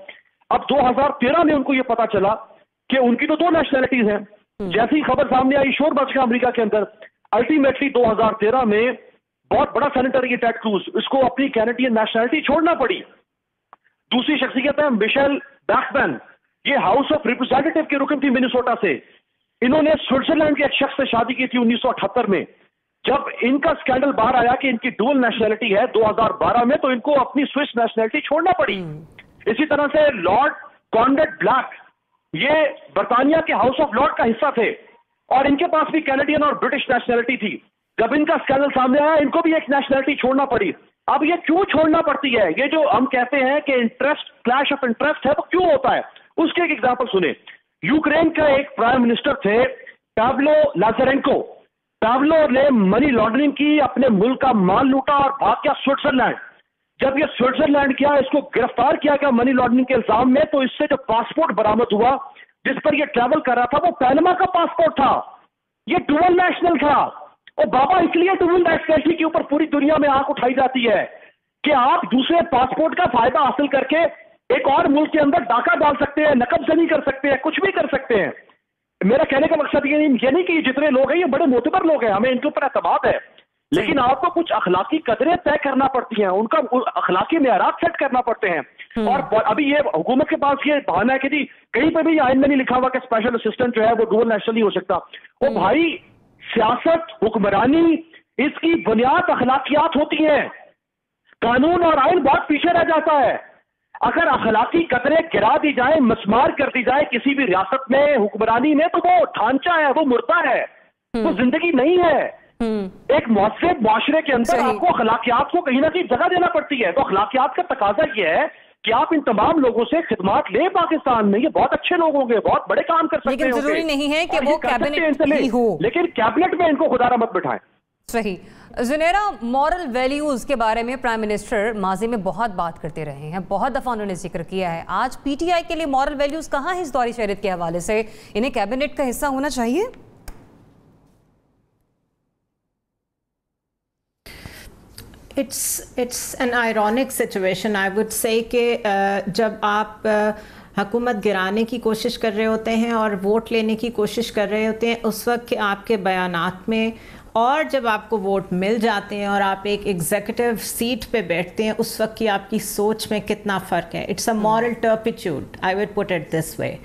अब 2013 में उनको ये पता चला कि उनकी तो 2 नेशनैलिटीज हैं। जैसी ही खबर सामने आई, शोर मच गया अमेरिका के अंदर। अल्टीमेटली 2013 में बहुत बड़ा सेनेटर ये टेड क्रूज, इसको अपनी कैनेडियन नेशनैलिटी छोड़ना पड़ी। दूसरी शख्सियत है मिशेल बैकमैन, ये हाउस ऑफ रिप्रेजेंटेटिव के रुकन थी मिनेसोटा से। इन्होंने स्विट्जरलैंड के एक शख्स से शादी की थी 1978 में। जब इनका स्कैंडल बाहर आया कि इनकी डुअल नेशनैलिटी है 2012 में, तो इनको अपनी स्विस नेशनैलिटी छोड़ना पड़ी। इसी तरह से लॉर्ड कॉनरेड ब्लैक, ये बर्तानिया के हाउस ऑफ लॉर्ड का हिस्सा थे और इनके पास भी कैनेडियन और ब्रिटिश नेशनैलिटी थी। जब इनका स्कैंडल सामने आया, इनको भी एक नेशनैलिटी छोड़ना पड़ी। अब ये क्यों छोड़ना पड़ती है? ये जो हम कहते हैं कि इंटरेस्ट, क्लैश ऑफ इंटरेस्ट है, वो क्यों होता है? उसके एक एग्जाम्पल सुने। यूक्रेन का एक प्राइम मिनिस्टर थे पाब्लो लाज़ारेंको। पाब्लो ने मनी लॉन्ड्रिंग की, अपने मुल्क का माल लूटा और भाग गया स्विट्जरलैंड। जब ये स्विट्जरलैंड गया, इसको गिरफ्तार किया गया मनी लॉन्ड्रिंग के इल्जाम में, तो इससे जो पासपोर्ट बरामद हुआ जिस पर ये ट्रैवल कर रहा था, वो पैनमा का पासपोर्ट था। ये डुअल नेशनल था। और बाबा, इसलिए डुअल नेशनलिटी के ऊपर पूरी दुनिया में आंख उठाई जाती है कि आप दूसरे पासपोर्ट का फायदा हासिल करके एक और मुल्क के अंदर डाका डाल सकते हैं, नकबजनी कर सकते हैं, कुछ भी कर सकते हैं। मेरा कहने का मकसद ये नहीं कि जितने लोग हैं ये बड़े मोतबर लोग हैं, हमें इनके ऊपर एतमाद है, लेकिन आपको कुछ अखलाकी कदरें तय करना पड़ती हैं, उनका अखलाकी मेयारात सेट करना पड़ते हैं। और अभी ये हुकूमत के पास ये बहाना है कि जी कहीं पर भी आइन में नहीं लिखा हुआ कि स्पेशल असिस्टेंट जो है वो डुअल नेशनल नहीं हो सकता। ओ भाई, सियासत, हुक्मरानी, इसकी बुनियाद अखलाकियात होती हैं। कानून और आइन बहुत पीछे रह जाता है। अगर अखलाकी कदरें गिरा दी जाए, मस्मार कर दी जाए किसी भी रियासत में, हुक्मरानी में, तो वो ढांचा है, वो मुर्दा है, वो जिंदगी नहीं है। एक मुहस्सिब मुआशरे के अंदर आपको अखलाकियात को कहीं ना कहीं जगह देना पड़ती है। तो अखलाकियात का तकाजा ये है कि आप इन तमाम लोगों से खिदमत लें पाकिस्तान में। ये बहुत अच्छे लोग होंगे, बहुत बड़े काम कर सकते हैं, लेकिन जरूरी नहीं है कि वो कैबिनेट ही हो, लेकिन कैबिनेट में इनको खुदारा मत बिठाएं। सही। ज़ुनैरा, मॉरल वैल्यूज के बारे में प्राइम मिनिस्टर माजी में बहुत बात करते रहे हैं, बहुत दफा उन्होंने जिक्र किया है। आज पीटीआई के लिए मॉरल वैल्यूज कहाँ है इस दौरी शरीयत के हवाले से? इन्हें कैबिनेट का हिस्सा होना चाहिए? It's an ironic situation, I would say, कि जब आप हुकूमत गिराने की कोशिश कर रहे होते हैं और वोट लेने की कोशिश कर रहे होते हैं, उस वक्त के आपके बयानात में, और जब आपको वोट मिल जाते हैं और आप एक एग्जीक्यूटिव सीट पे बैठते हैं, उस वक्त की आपकी सोच में कितना फ़र्क है। It's a moral turpitude, I would put it this way.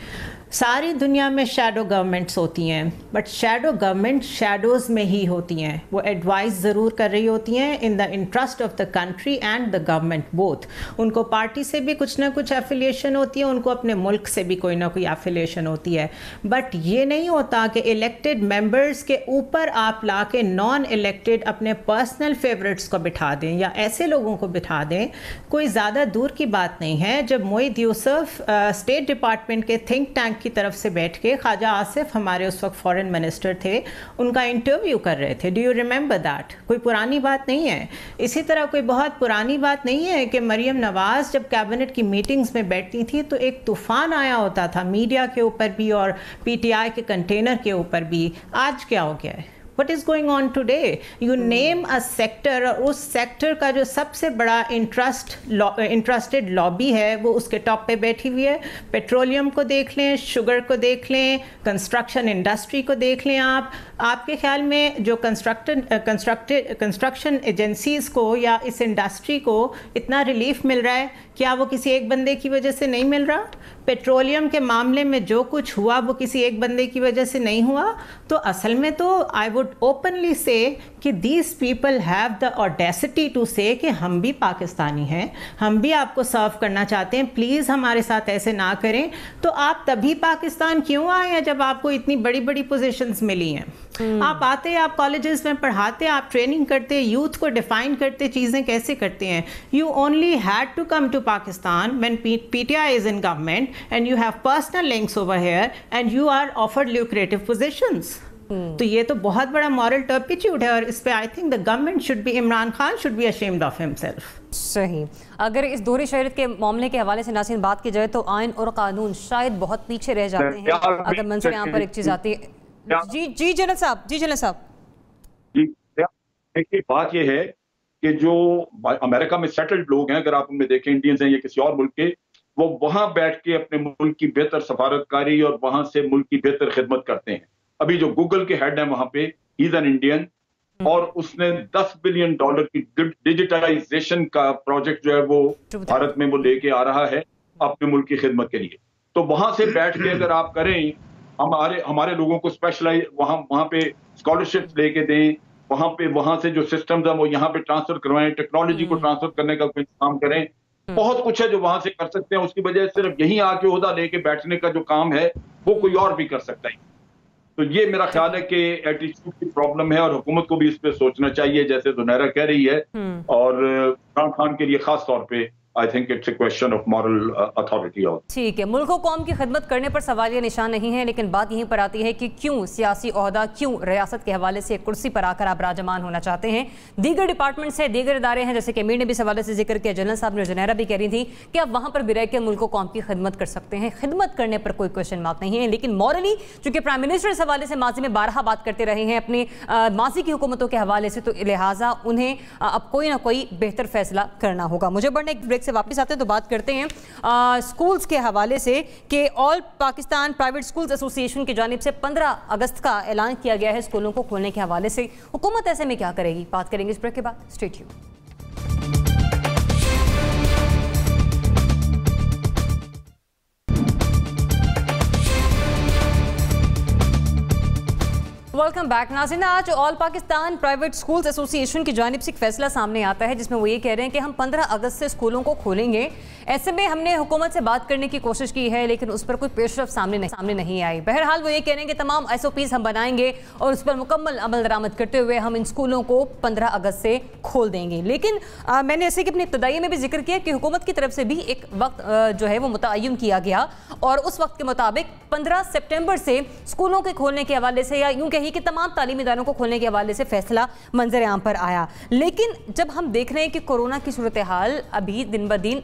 सारी दुनिया में शैडो गवर्नमेंट्स होती हैं, बट शैडो गवर्नमेंट शैडोज़ में ही होती हैं। वो एडवाइस ज़रूर कर रही होती हैं in the interest of the country and the government both. उनको पार्टी से भी कुछ ना कुछ एफिलिएशन होती है, उनको अपने मुल्क से भी कोई ना कोई एफिलिएशन होती है। बट ये नहीं होता कि इलेक्टेड मेंबर्स के ऊपर आप ला के नॉन इलेक्टेड अपने पर्सनल फेवरेट्स को बिठा दें या ऐसे लोगों को बिठा दें। कोई ज़्यादा दूर की बात नहीं है। जब मोईद यूसुफ स्टेट डिपार्टमेंट के थिंक टैंक की तरफ से बैठ के ख्वाजा आसिफ, हमारे उस वक्त फॉरेन मिनिस्टर थे, उनका इंटरव्यू कर रहे थे। Do you remember that? कोई पुरानी बात नहीं है। इसी तरह कोई बहुत पुरानी बात नहीं है कि मरियम नवाज जब कैबिनेट की मीटिंग्स में बैठती थी तो एक तूफान आया होता था मीडिया के ऊपर भी और पीटीआई के कंटेनर के ऊपर भी। आज क्या हो गया है? What is going on today? You name a sector, और उस सेक्टर का जो सबसे बड़ा इंटरेस्टेड लॉबी है वो उसके टॉप पे बैठी हुई है। पेट्रोलियम को देख लें, शुगर को देख लें, कंस्ट्रक्शन इंडस्ट्री को देख लें। आपके ख्याल में जो कंस्ट्रक्शन एजेंसीज़ को या इस इंडस्ट्री को इतना रिलीफ मिल रहा है, क्या वो किसी एक बंदे की वजह से नहीं मिल रहा? पेट्रोलियम के मामले में जो कुछ हुआ वो किसी एक बंदे की वजह से नहीं हुआ। तो असल में तो I would openly say that these people have the audacity to say that हम भी पाकिस्तानी हैं, हम भी आपको सर्व करना चाहते हैं, प्लीज़ हमारे साथ ऐसे ना करें। तो आप तभी पाकिस्तान क्यों आए हैं जब आपको इतनी बड़ी बड़ी पोजीशंस मिली हैं? आप आते, आप कॉलेजेस में पढ़ाते, आप ट्रेनिंग करते, यूथ को डिफाइन करते, चीज़ें कैसे करते हैं. You only had to come to Pakistan when PTI is in government and you have personal links over here and you are offered lucrative positions. तो ये तो बहुत बड़ा मॉरल टर्पिट्यूड है और इस पे I think the government should be, Imran Khan should be ashamed of himself. सही. अगर इस दोहरी शहरियत के मामले के हवाले से नाज़रीन बात की जाए तो आइन और कानून शायद बहुत पीछे रह जाते हैं. अगर मंजर यहाँ पर एक चीज आती है. जी जनरल साहब. जी, देखिए बात यह है कि जो अमेरिका में सेटल्ड लोग हैं, अगर आप उनमें देखें, इंडियंस हैं या किसी और मुल्क के, वो वहां बैठ के अपने मुल्क की बेहतर सफारतकारी और वहां से मुल्क की बेहतर खिदमत करते हैं. अभी जो गूगल के हेड है वहां पे, ही इज एन इंडियन, और उसने $10 बिलियन की डिजिटाइजेशन का प्रोजेक्ट जो है वो भारत में वो लेके आ रहा है अपने मुल्क की खिदमत के लिए. तो वहां से बैठ के अगर आप करें, हमारे लोगों को स्पेशलाइज वहां पे स्कॉलरशिप लेके दें, वहां से जो सिस्टम्स है वो यहाँ पे ट्रांसफर करवाएं, टेक्नोलॉजी को ट्रांसफर करने का कोई काम करें. बहुत कुछ है जो वहां से कर सकते हैं. उसकी वजह सिर्फ यहीं आके ओहदा लेके बैठने का जो काम है वो कोई और भी कर सकता है. तो ये मेरा ख्याल है कि एटीट्यूड की प्रॉब्लम है और हुकूमत को भी इस पे सोचना चाहिए, जैसे जुनैरा कह रही है. और इमरान खान के लिए खास तौर पे I think it's a question of moral authority. ठीक है, मुल्क कौम की खिदमत करने पर सवाल निशान नहीं है, लेकिन बात यहीं पर आती है कि क्यों सियासी ओहदा, क्यों रियासत के हवाले से कुर्सी पर आकर आप राजमान होना चाहते हैं. दीगर डिपार्टमेंट्स हैं, दीगर इदारे हैं, जैसे कि अमीर ने भी सवाल से जिक्र किया, जनरल साहब ने, जुनैरा भी कह रही थी कि आप वहां पर भी रह के मुल्क कौम की खिदमत कर सकते हैं. खिदमत करने पर कोई क्वेश्चन मार्क नहीं है, लेकिन मॉरली चूंकि प्राइम मिनिस्टर इस हवाले से माजी में 12 बात करते रहे हैं अपनी माजी की हुकूमतों के हवाले से, तो लिहाजा उन्हें अब कोई ना कोई बेहतर फैसला करना होगा. मुझे बढ़ने एक ब्रेक से वापस आते हैं तो बात करते हैं स्कूल्स के हवाले से कि all Pakistan private schools association की जानिब से 15 अगस्त का ऐलान किया गया है स्कूलों को खोलने के हवाले से. हुकूमत ऐसे में क्या करेगी, बात करेंगे इस ब्रेक के बाद. Stay tuned. Welcome back. नाज़रीन, आज all Pakistan private schools association की जानिब से एक फैसला सामने आता है जिसमें वो ये कह रहे हैं कि हम 15 अगस्त से स्कूलों को खोलेंगे. ऐसे में हमने हुकूमत से बात करने की कोशिश की है, लेकिन उस पर कोई पेशरफ सामने नहीं आई. बहरहाल वो ये कह रहे हैं कि तमाम SOPs हम बनाएंगे और उस पर मुकम्मल अमल दरामद करते हुए हम इन स्कूलों को 15 अगस्त से खोल देंगे. लेकिन मैंने ऐसे कि अपनी इब्तदाई में भी जिक्र किया कि हुकूमत की तरफ से भी एक वक्त जो है वो मुतय्यन किया गया और उस वक्त के मुताबिक 15 सितंबर से स्कूलों के खोलने के हवाले से, या यूं कहिए कि तमाम तालीमी इदारों को खोलने के हवाले से फैसला मंजर आम पर आया. लेकिन जब हम देख रहे हैं कि कोरोना की सूरत हाल अभी दिन ब दिन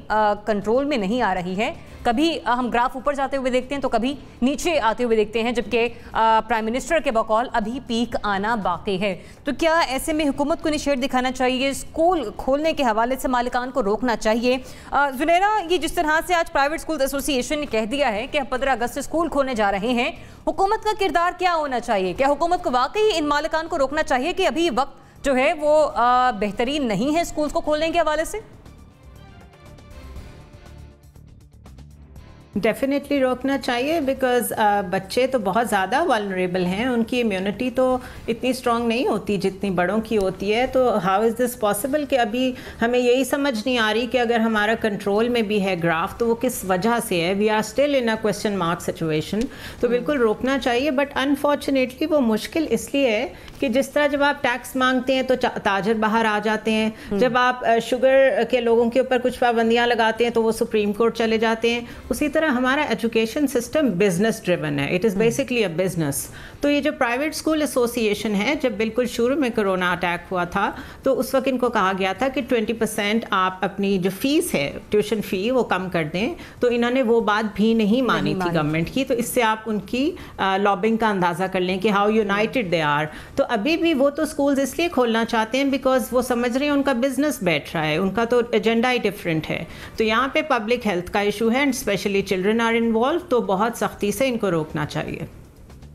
कंट्रोल में नहीं आ रही है, कभी हम ग्राफ ऊपर जाते हुए देखते हैं तो कभी नीचे आते हुए देखते हैं, जबकि प्राइम मिनिस्टर के बकौल अभी पीक आना बाकी है, तो क्या ऐसे में हुकूमत को इनिशिएट दिखाना चाहिए, स्कूल खोलने के हवाले से मालिकान को रोकना चाहिए? जुनैरा, ये जिस तरह से आज प्राइवेट स्कूल एसोसिएशन ने कह दिया है कि 15 अगस्त से स्कूल खोलने जा रहे हैं, हुकूमत का किरदार क्या होना चाहिए? क्या हुकूमत को वाकई इन मालिकान को रोकना चाहिए कि अभी वक्त जो है वो बेहतरीन नहीं है स्कूल को खोलने के हवाले से? डेफिनेटली रोकना चाहिए, बिकॉज बच्चे तो बहुत ज़्यादा वल्नरेबल हैं, उनकी इम्यूनिटी तो इतनी स्ट्रॉन्ग नहीं होती जितनी बड़ों की होती है. तो हाउ इज़ दिस पॉसिबल कि अभी हमें यही समझ नहीं आ रही कि अगर हमारा कंट्रोल में भी है ग्राफ तो वो किस वजह से है. We are still in a question mark situation. तो बिल्कुल रोकना चाहिए, बट अनफॉर्चुनेटली वो मुश्किल इसलिए है कि जिस तरह जब आप टैक्स मांगते हैं तो ताजर बाहर आ जाते हैं, जब आप शुगर के लोगों के ऊपर कुछ पाबंदियाँ लगाते हैं तो वो सुप्रीम कोर्ट चले जाते हैं. उसी तरह हमारा एजुकेशन सिस्टम बिजनेस ड्रिवन है, it is basically a business. तो ये जो प्राइवेट स्कूल एसोसिएशन है, जब बिल्कुल शुरू में कोरोना अटैक हुआ था तो उस वक्त इनको कहा गया था कि 20% आप अपनी जो फीस है, ट्यूशन फ़ी, वो कम कर दें. तो इन्होंने वो बात भी नहीं मानी थी गवर्नमेंट की. तो इससे आप उनकी लॉबिंग का अंदाज़ा कर लें कि हाउ यूनाइटेड दे आर. तो अभी भी वो तो स्कूल्स इसलिए खोलना चाहते हैं बिकॉज वो समझ रहे हैं उनका बिजनेस बैठ रहा है, उनका तो एजेंडा ही डिफरेंट है. तो यहाँ पे पब्लिक हेल्थ का इशू है and specially children are involve, तो बहुत सख्ती से इनको रोकना चाहिए.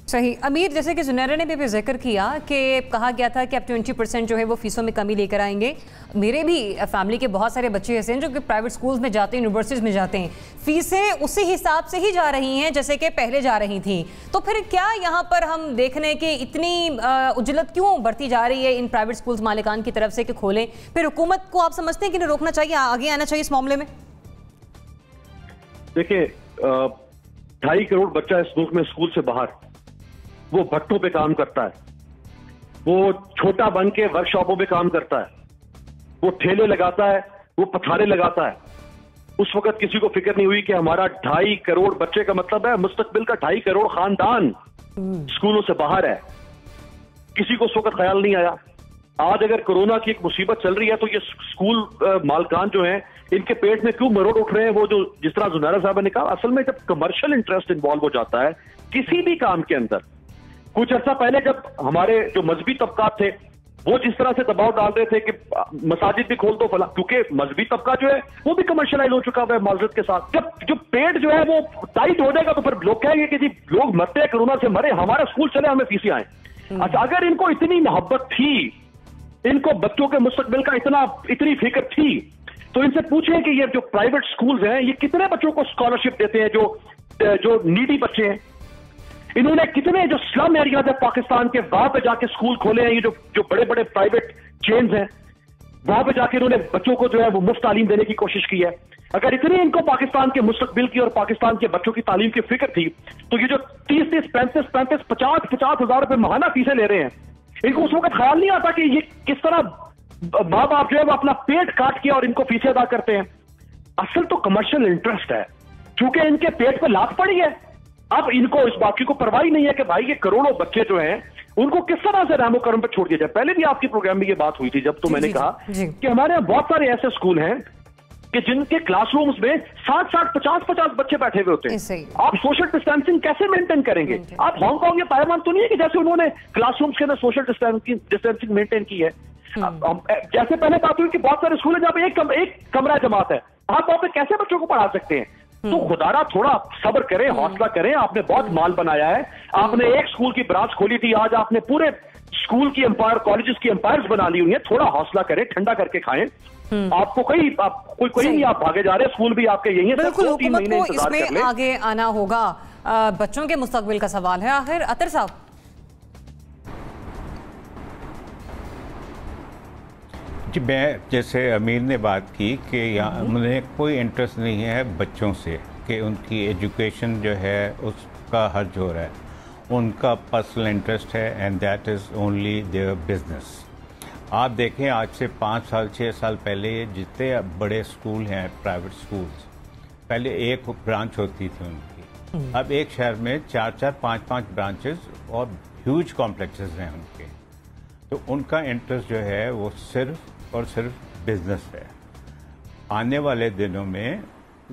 सही. अमीर, जैसे कि जुनैरा ने भी जिक्र किया कि कहा गया था कि आप 20% जो है वो फीसों में कमी लेकर आएंगे. मेरे भी फैमिली के बहुत सारे बच्चे ऐसे हैं जो कि प्राइवेट स्कूल्स में जाते हैं, यूनिवर्सिटीज़ में जाते हैं, फीसें उसी हिसाब से ही जा रही हैं जैसे कि पहले जा रही थी. तो फिर क्या यहाँ पर हम देख रहे हैं कि इतनी उजलत क्यों बढ़ती जा रही है इन प्राइवेट स्कूल्स मालिकान की तरफ से कि खोलें? फिर हुकूमत को आप समझते हैं कि इन्हें रोकना चाहिए, आगे आना चाहिए इस मामले में? देखिए, 2.5 करोड़ बच्चा इस मुल्क में स्कूल से बाहर, वो भट्टों पे काम करता है, वो छोटा बन के वर्कशॉपों में काम करता है, वो ठेले लगाता है, वो पथारे लगाता है। उस वक्त किसी को फिक्र नहीं हुई कि हमारा 2.5 करोड़ बच्चे का मतलब है मुस्तकबिल का 2.5 करोड़ खानदान स्कूलों से बाहर है। किसी को उस वक्त ख्याल नहीं आया। आज अगर कोरोना की एक मुसीबत चल रही है तो ये स्कूल मालकान जो हैं इनके पेट में क्यों मरोड़ उठ रहे हैं? वो जो जिस तरह जुनैरा साहब ने कहा, असल में जब कमर्शियल इंटरेस्ट इन्वॉल्व हो जाता है किसी भी काम के अंदर, कुछ अर्सा पहले जब हमारे जो मजहबी तबकात थे वो जिस तरह से दबाव डाल रहे थे कि मसाजिद भी खोल दो फला, क्योंकि मजहबी तबका जो है वो भी कमर्शियलाइज हो चुका है माजरत के साथ। जब जो पेट जो है वो टाइट हो जाएगा तो फिर लोग कहेंगे कि जी लोग मरते हैं, कोरोना से मरे, हमारा स्कूल चले, हमें फीसें आए। अच्छा, अगर इनको इतनी मोहब्बत थी, इनको बच्चों के मुस्तकबिल का इतनी फिक्र थी, तो इनसे पूछें कि ये जो प्राइवेट स्कूल्स हैं ये कितने बच्चों को स्कॉलरशिप देते हैं जो नीडी बच्चे हैं। इन्होंने कितने जो स्लम एरियाज है पाकिस्तान के वहां पे जाके स्कूल खोले हैं, ये जो बड़े बड़े प्राइवेट चेन्स हैं, वहां पे जाके इन्होंने बच्चों को जो है वो मुफ्त तालीम देने की कोशिश की है। अगर इतनी इनको पाकिस्तान के मुस्तकबिल की और पाकिस्तान के बच्चों की तालीम की फिक्र थी तो ये जो 30-30, 35-35, 50-50 हजार रुपए महाना फीसें ले रहे हैं, इनको उस वक्त ख्याल नहीं आता कि ये किस तरह माँ बाप जो है वो अपना पेट काट के और इनको फीसें अदा करते हैं। असल तो कमर्शियल इंटरेस्ट है, क्योंकि इनके पेट पे लात पड़ी है। अब इनको इस बाकी को परवाही नहीं है कि भाई ये करोड़ों बच्चे जो हैं उनको किस तरह से रहमो करम पे छोड़ दिया जाए। पहले भी आपके प्रोग्राम में ये बात हुई थी जब तो मैंने कहा कि हमारे यहाँ बहुत सारे ऐसे स्कूल हैं कि जिनके क्लासरूम्स में 60-60, 50-50 बच्चे बैठे हुए होते हैं। आप सोशल डिस्टेंसिंग कैसे मेंटेन करेंगे? आप हांगकांग या ताइवान तो नहीं है कि जैसे उन्होंने क्लासरूम्स के अंदर सोशल डिस्टेंसिंग मेंटेन की है। जैसे पहले बात हुई कि बहुत सारे स्कूल है जहाँ पे एक कमरा जमात है, आप वहां पे कैसे बच्चों को पढ़ा सकते हैं? तो खुदारा थोड़ा सब्र करें, हौसला करें। आपने बहुत माल बनाया है, आपने एक स्कूल की ब्रांच खोली थी, आज आपने पूरे स्कूल की एम्पायर, कॉलेजेस की एम्पायर्स बना ली हुई है। थोड़ा हौसला करें, ठंडा करके खाएं। आपको कोई नहीं, आप भागे जा रहे हैं, स्कूल भी आपके यही है। बिल्कुल, हुकूमत को इसमें आगे आना होगा। बच्चों के मुस्तकबिल का सवाल है। आखिर अतर साहब, जी मैं जैसे अमीर ने बात की कि यहाँ उन्हें कोई इंटरेस्ट नहीं है बच्चों से कि उनकी एजुकेशन जो है उसका हर्ज हो रहा है, उनका पर्सनल इंटरेस्ट है and that is only their business. आप देखें आज से 5 साल 6 साल पहले जितने बड़े स्कूल हैं प्राइवेट स्कूल्स, पहले एक ब्रांच होती थी उनकी, अब एक शहर में 4-4, 5-5 ब्रांचेस और ह्यूज कॉम्प्लेक्सेस हैं उनके। तो उनका इंटरेस्ट जो है वो सिर्फ और सिर्फ बिजनेस है। आने वाले दिनों में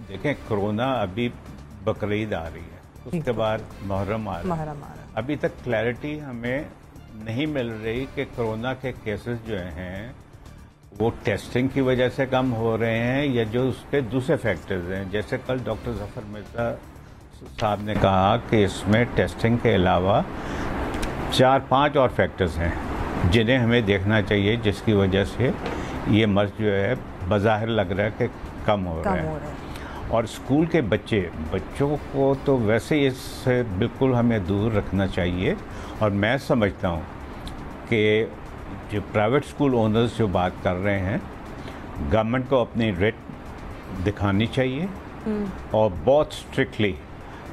देखें, कोरोना अभी बकरीद आ रही है, उसके बाद मुहर्रम आ रहा है। अभी तक क्लैरिटी हमें नहीं मिल रही कि कोरोना के केसेस जो हैं वो टेस्टिंग की वजह से कम हो रहे हैं या जो उसके दूसरे फैक्टर्स हैं। जैसे कल डॉक्टर जफर मिर्जा साहब ने कहा कि इसमें टेस्टिंग के अलावा 4-5 और फैक्टर्स हैं जिन्हें हमें देखना चाहिए, जिसकी वजह से ये मर्ज जो है बज़ाहिर लग रहा है कि कम हो रहा है। और स्कूल के बच्चों को तो वैसे ही इससे बिल्कुल हमें दूर रखना चाहिए। और मैं समझता हूँ कि जो प्राइवेट स्कूल ओनर्स जो बात कर रहे हैं, गवर्नमेंट को अपनी रेट दिखानी चाहिए और बहुत स्ट्रिक्टली,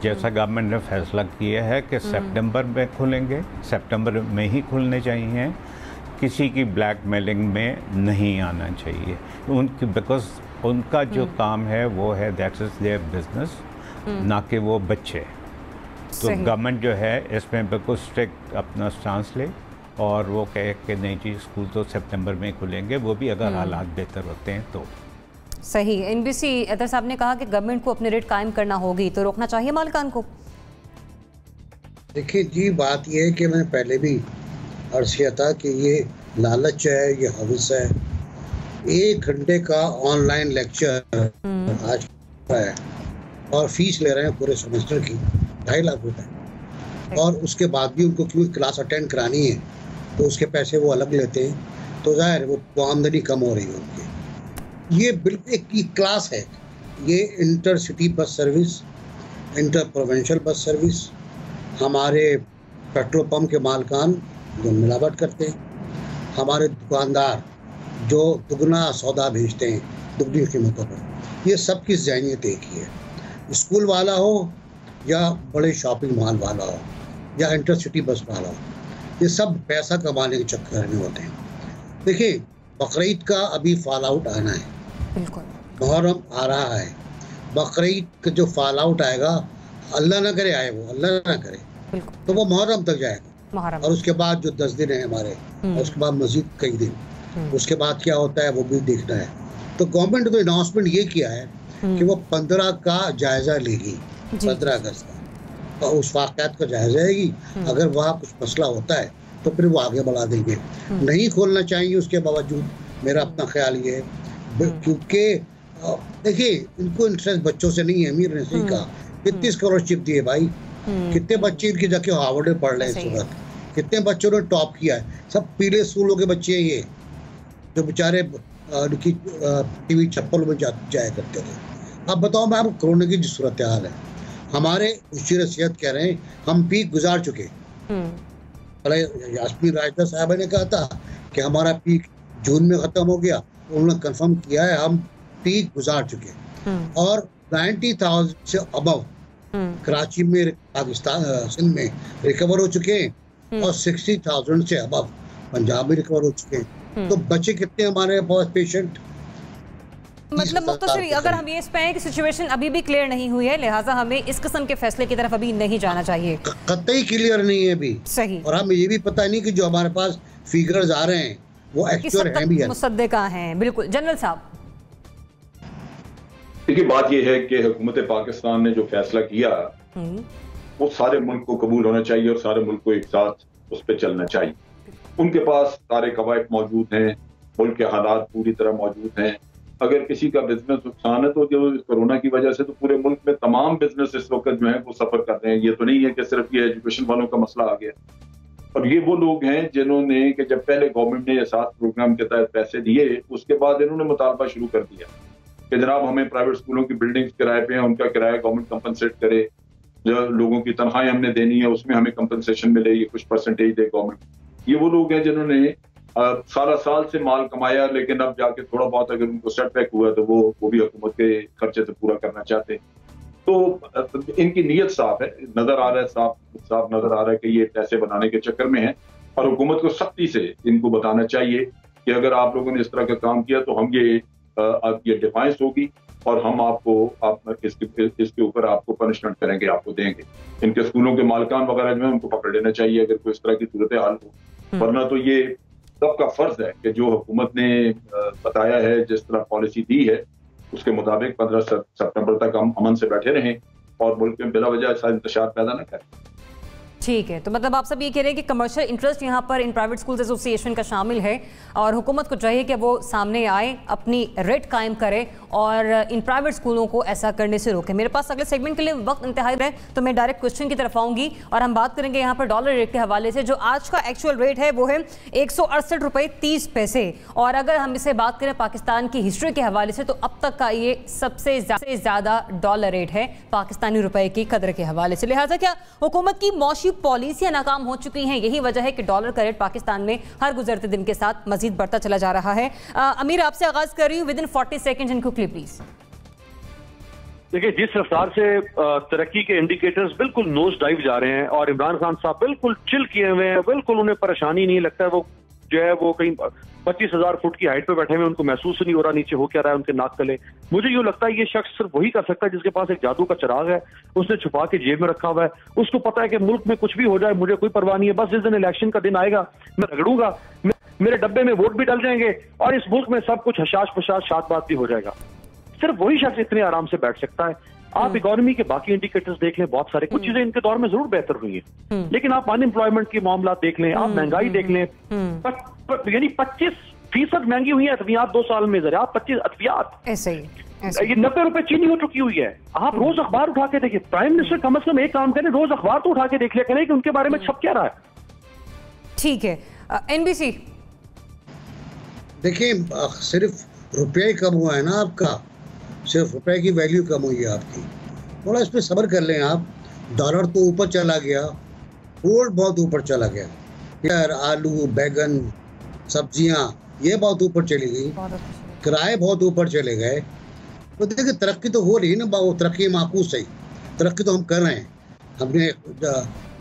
जैसा गवर्नमेंट ने फैसला किया है कि सितंबर में खुलेंगे, सितंबर में ही खुलने चाहिए, किसी की ब्लैकमेलिंग में नहीं आना चाहिए उनकी, बिकॉज उनका जो काम है वो है दैट इज़ देयर बिजनेस, ना कि वो बच्चे। तो गवर्नमेंट जो है इसमें बिल्कुल स्ट्रिक्ट अपना स्टांस ले और वो कहे कि नहीं जी स्कूल तो सितंबर में खुलेंगे, वो भी अगर हालात बेहतर होते हैं तो। सही। एनबीसी अतर साहब ने कहा कि गवर्नमेंट को अपनी रेट कायम करना होगी, तो रोकना चाहिए मालिकान को। देखिए जी, बात यह है कि मैं पहले भी अर्ज किया था कि ये लालच है, ये हवस है। 1 घंटे का ऑनलाइन लेक्चर आज है और फीस ले रहे हैं पूरे सेमेस्टर की 2.5 लाख रुपए, और उसके बाद भी उनको क्यों क्लास अटेंड करानी है तो उसके पैसे वो अलग लेते हैं, तो जाहिर वो आमदनी कम हो रही है उनकी। ये बिल्कुल एक क्लास है। ये inter city bus service, inter provincial bus service, हमारे पेट्रोल पंप के मालकान जो मिलावट करते हैं, हमारे दुकानदार जो दुगना सौदा भेजते हैं दुगनी कीमतों पर, ये सब की ज़हनियत एक ही है। स्कूल वाला हो या बड़े शॉपिंग मॉल वाला हो या इंटर सिटी बस वाला हो, ये सब पैसा कमाने के चक्कर में होते हैं। देखिए, बकरीद का अभी फॉल आउट आना है, बिल्कुल मुहर्रम आ रहा है, बकरीद का जो फॉल आउट आएगा, अल्लाह ना करे आए, वो अल्लाह ना करे, तो वो मुहर्रम तक जाएगा, और उसके बाद जो 10 दिन है हमारे, और उसके बाद मजीद कई दिन, उसके बाद क्या होता है वो भी देखना है। तो गवर्नमेंट ने तो अनाउंसमेंट ये किया है कि वो 15 का जायजा लेगी, 15 अगस्त का, और उस वाक़यात का जायजा लेगी। अगर वहाँ कुछ मसला होता है तो फिर वो आगे बढ़ा देंगे। नहीं खोलना चाहिए उसके बावजूद, मेरा अपना ख्याल ये है, क्योंकि देखिए इनको इंटरेस्ट बच्चों से नहीं है। अमीर ने सही कहा, कितनी स्कॉलरशिप दी है भाई, कितने बच्चे इनकी जाके हार्वर्ड में पढ़ रहे हैं इस वक्त, कितने बच्चों ने टॉप किया है, सब पीले स्कूलों के बच्चे हैं ये, जो बेचारे उनकी टीवी चप्पल में जाया करते थे। अब बताओ मैं, अब कोरोना की जो सूरत हाल है, हमारे मुशीर सेहत कह रहे हैं हम पीक गुजार चुके। यास्मीन राजदा साहब ने कहा था कि हमारा पीक जून में खत्म हो गया, उन्होंने कंफर्म किया है हम पीक गुजार चुके। और 90,000 से अबव कराची में, पाकिस्तान सिंध में रिकवर हो चुके हैं, और 60,000 से अबव पंजाब में रिकवर हो चुके हैं। तो बचे कितने हमारे पास पेशेंट? मतलब मुख्तसरी अगर हम ये कहें कि सिचुएशन अभी भी क्लियर नहीं हुई है, लिहाजा हमें इस किस्म के फैसले की तरफ अभी नहीं जाना चाहिए। कतई क्लियर नहीं है अभी, सही। और हमें ये भी पता नहीं कि जो हमारे पास फिगर्स आ रहे हैं वो एक्चुअल हैं भी, मुसद्दिका हैं। बिल्कुल जनरल साहब, देखिए बात यह है कि हुकूमत पाकिस्तान ने जो फैसला किया वो सारे मुल्क को कबूल होना चाहिए और सारे मुल्क को एक साथ उस पर चलना चाहिए। उनके पास सारे कवायद मौजूद हैं, मुल्क के हालात पूरी तरह मौजूद हैं। अगर किसी का बिजनेस नुकसान है तो जो कोरोना की वजह से तो पूरे मुल्क में तमाम बिजनेस इस वक्त जो है वो सफर कर रहे हैं। ये तो नहीं है कि सिर्फ ये एजुकेशन वालों का मसला आ गया। और ये वो लोग हैं जिन्होंने कि जब पहले गवर्नमेंट ने एहसास प्रोग्राम के तहत पैसे दिए, उसके बाद इन्होंने मुतालबा शुरू कर दिया कि जनाब हमें प्राइवेट स्कूलों की बिल्डिंग्स किराए पे हैं, उनका किराया गवर्नमेंट कंपनसेट करे, जो लोगों की तनख्वाहें हमने देनी है उसमें हमें कंपनसेशन मिले, ये कुछ परसेंटेज दे गवर्नमेंट। ये वो लोग हैं जिन्होंने सारा साल से माल कमाया, लेकिन अब जाके थोड़ा बहुत अगर उनको सेटबैक हुआ तो वो भी हुकूमत के खर्चे से पूरा करना चाहते हैं। तो इनकी नीयत साफ है, नजर आ रहा है, साफ नजर आ रहा है कि ये पैसे बनाने के चक्कर में है। और हुकूमत को सख्ती से इनको बताना चाहिए कि अगर आप लोगों ने इस तरह का काम किया तो हम ये डिफाइंस होगी और हम इसके ऊपर आपको पनिशमेंट करेंगे, आपको देंगे। इनके स्कूलों के मालिकान वगैरह जो है उनको पकड़ लेना चाहिए अगर कोई इस तरह की सूरत हाल हो। वरना तो ये सबका फर्ज है कि जो हुकूमत ने बताया है, जिस तरह पॉलिसी दी है, उसके मुताबिक 15 सितंबर तक हम अमन से बैठे रहें और मुल्क में बिला वजह ऐसा इंतशार पैदा न करें। ठीक है, तो मतलब आप सब ये कह रहे हैं कि कमर्शियल इंटरेस्ट यहाँ पर इन प्राइवेट स्कूल्स एसोसिएशन का शामिल है और हुकूमत को चाहिए कि वो सामने आए, अपनी रेट कायम करे और इन प्राइवेट स्कूलों को ऐसा करने से रोके। मेरे पास अगले सेगमेंट के लिए वक्त इंतहाई है, तो मैं डायरेक्ट क्वेश्चन की तरफ आऊँगी और हम बात करेंगे यहाँ पर डॉलर रेट के हवाले से। जो आज का एक्चुअल रेट है वो है 168 रुपये 30 पैसे, और अगर हम इसे बात करें पाकिस्तान की हिस्ट्री के हवाले से तो अब तक का ये सबसे ज़्यादा डॉलर रेट है पाकिस्तानी रुपए की कदर के हवाले से। लिहाजा क्या हुकूमत की मौशी पॉलिसियां नाकाम हो चुकी हैं? यही वजह है कि डॉलर का रेट पाकिस्तान में हर गुजरते दिन के साथ मजीद बढ़ता चला जा रहा है। अमीर, आपसे आगाज कर रही हूँ with in 40 seconds and quickly please. देखिए, जिस रफ्तार से तरक्की के इंडिकेटर्स बिल्कुल नोज डाइव जा रहे हैं और इमरान खान साहब बिल्कुल चिल किए हुए हैं, बिल्कुल उन्हें परेशानी नहीं लगता है, वो जो है वो कहीं 25,000 फुट की हाइट पे बैठे हुए, उनको महसूस नहीं हो रहा नीचे हो क्या रहा है उनके नाक तले। मुझे यूं लगता है ये शख्स सिर्फ वही कर सकता है जिसके पास एक जादू का चिराग है, उसने छुपा के जेब में रखा हुआ है, उसको पता है कि मुल्क में कुछ भी हो जाए मुझे कोई परवाह नहीं है, बस जिस दिन इलेक्शन का दिन आएगा मैं रगड़ूंगा, मेरे डब्बे में वोट भी डल जाएंगे और इस मुल्क में सब कुछ हशाश पशाश शात बात भी हो जाएगा। सिर्फ वही शख्स इतने आराम से बैठ सकता है। आप इकोनॉमी के बाकी इंडिकेटर्स देख लें, बहुत सारे कुछ चीजें इनके दौर में जरूर बेहतर हुई हैं, लेकिन आप अनएम्प्लॉयमेंट के मामला देख लें, आप महंगाई देख लें, यानी 25% महंगी हुई है अद्वियात 2 साल में। जरा 25 अद्वियात ऐसे ही ये 90 रुपए चीनी हो चुकी हुई है। आप रोज अखबार उठा के देखिए, प्राइम मिनिस्टर कम से कम एक काम करें, रोज अखबार तो उठा के देख लिया करें कि उनके बारे में छप क्या रहा है। ठीक है, एनबीसी देखिए, सिर्फ रुपया ही कम हुआ है ना आपका, सिर्फ रुपए की वैल्यू कम हुई है आपकी, थोड़ा इस पर सब्र कर लें आप। डॉलर तो ऊपर चला गया, गोल्ड बहुत ऊपर चला गया, यार आलू बैगन सब्जियां ये बहुत ऊपर चली गई, किराए बहुत ऊपर चले गए। तो देखिए तरक्की तो हो रही है ना, वो तरक्की माकूस है, तरक्की तो हम कर रहे हैं। हमने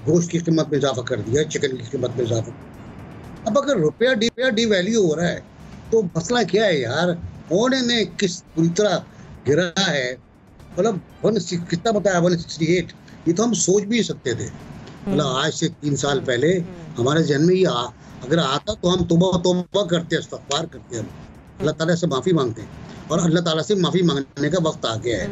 गोश्त की कीमत में इजाफा कर दिया, चिकन की कीमत में इजाफा। अब अगर रुपया डिवैल्यू हो रहा है तो मसला क्या है यार? होने ने किस पूरी तरह गिरा है, मतलब कितना बताया 168, ये तो हम सोच भी सकते थे। मतलब आज से 3 साल पहले हमारे जन्म में ही अगर आता तो हम तौबा करते, इस्तग़फ़ार करते, हम अल्लाह ताला से माफ़ी मांगते हैं। और अल्लाह ताला से माफ़ी मांगने का वक्त आ गया है,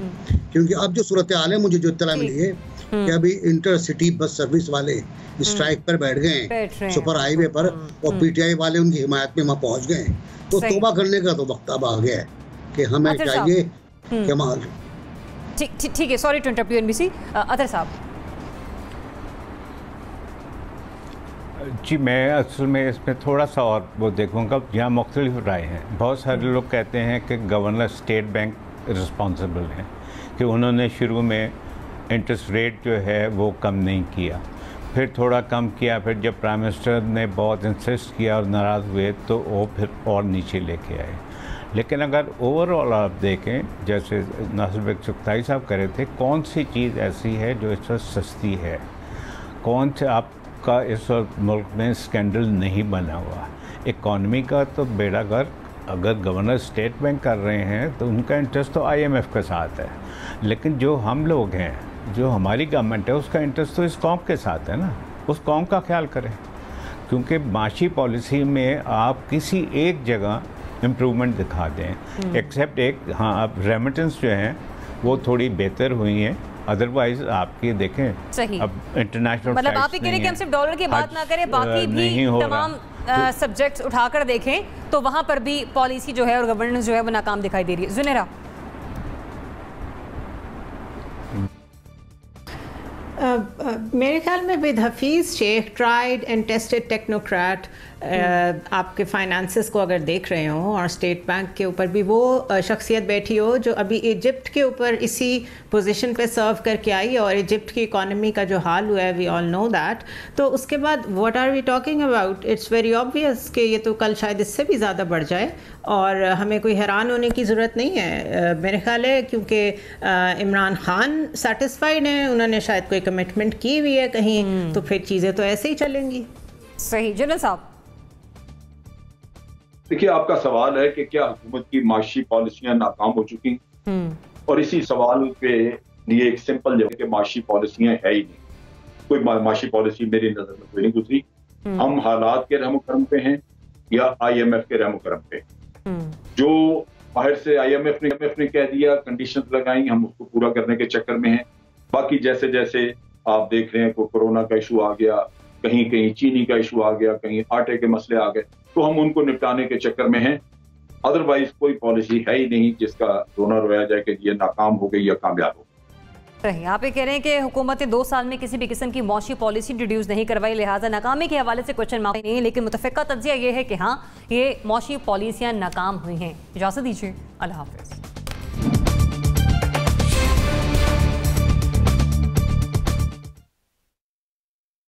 क्योंकि अब जो सूरत हाल है, मुझे जो इत्तला मिली है कि अभी इंटरसिटी बस सर्विस वाले स्ट्राइक पर बैठ गए हैं सुपर हाईवे पर, और पीटीआई वाले उनकी हिमायत में वहाँ पहुँच गए हैं। तो तौबा करने का तो वक्त अब आ गया है कि हमें चाहिए कि हम। ठीक है, sorry to interrupt you NBC. Atar साहब जी, मैं असल में इसमें थोड़ा सा और वो देखूंगा, यहाँ मुख्तलिफ राय हैं। बहुत सारे लोग कहते हैं कि गवर्नर स्टेट बैंक रिस्पॉन्सिबल हैं कि उन्होंने शुरू में इंटरेस्ट रेट जो है वो कम नहीं किया, फिर थोड़ा कम किया, फिर जब प्राइम मिनिस्टर ने बहुत इंसिस्ट किया और नाराज़ हुए तो वो फिर और नीचे लेके आए। लेकिन अगर ओवरऑल आप देखें, जैसे नासिर बेग चुगताई साहब कह रहे थे, कौन सी चीज़ ऐसी है जो इस वक्त सस्ती है, कौन से आपका इस वक्त मुल्क में स्कैंडल नहीं बना हुआ। इकॉनमी का तो बेड़ा गर्क अगर गवर्नर स्टेट बैंक कर रहे हैं तो उनका इंटरेस्ट तो IMF के साथ है, लेकिन जो हम लोग हैं, जो हमारी गवर्नमेंट है, उसका इंटरेस्ट तो इस कौम के साथ है ना। उस कौम का ख्याल करें, क्योंकि माशी पॉलिसी में आप किसी एक जगह इम्प्रूवमेंट दिखा दें, एक्सेप्ट एक, हाँ, अब रेमिटेंस जो हैं वो थोड़ी बेहतर हुई हैं, अदरवाइज आपकी देखें सही। अब इंटरनेशनल, मतलब आप ये कह रहे हैं कि हम सिर्फ डॉलर की बात ना करें, बाकी भी तमाम सब्जेक्ट्स उठाकर देखें तो वहां पर भी पॉलिसी जो है और गवर्नेंस जो है वो नाकाम दिखाई दे रही है। जुनेरा, मेरे ख्याल में with Hafeez Shaikh, tried and tested technocrat, आपके फाइनेंसेस को अगर देख रहे हो और स्टेट बैंक के ऊपर भी वो शख्सियत बैठी हो जो अभी इजिप्ट के ऊपर इसी पोजीशन पे सर्व करके आई, और इजिप्ट की इकॉनमी का जो हाल हुआ है वी ऑल नो दैट, तो उसके बाद what are we talking about? It's very obvious कि ये तो कल शायद इससे भी ज़्यादा बढ़ जाए, और हमें कोई हैरान होने की ज़रूरत नहीं है मेरे ख्याल है, क्योंकि इमरान खान सेटिस्फाइड हैं, उन्होंने शायद कोई कमिटमेंट की हुई है कहीं, तो फिर चीज़ें तो ऐसे ही चलेंगी। सही। जनरल साहब, देखिए, आपका सवाल है कि क्या हुकूमत की माशी पॉलिसियां नाकाम हो चुकी, और इसी सवाल के लिए एक सिंपल जवाब कि माशी पॉलिसियां है ही नहीं। कोई माशी पॉलिसी मेरी नजर में कोई नहीं गुजरी। हम हालात के रहमो करम पे हैं या IMF के रहमो करम पे। जो बाहर से IMF ने कह दिया, कंडीशंस लगाई, हम उसको पूरा करने के चक्कर में हैं। बाकी जैसे जैसे आप देख रहे हैं, कोरोना का इशू आ गया, कहीं कहीं चीनी का इशू आ गया, कहीं आटे के मसले आ गए, तो हम उनको निपटाने के चक्कर में हैं। अदरवाइज कोई पॉलिसी है ही नहीं जिसका रोना रोया जाए कि ये नाकाम हो गई या कामयाब हो गई। सही। आप ये कह रहे हैं कि हुकूमत ने 2 साल में किसी भी किस्म की मौशी पॉलिसी इंट्रोड्यूस नहीं करवाई, लिहाजा नाकामी के हवाले से क्वेश्चन मार्क नहीं है, लेकिन मुतफ़िका तज्ज़िया ये है कि हाँ, ये मौशी पॉलिसियाँ नाकाम हुई हैं। इजाज़त दीजिए, अल्लाह हाफ़िज़।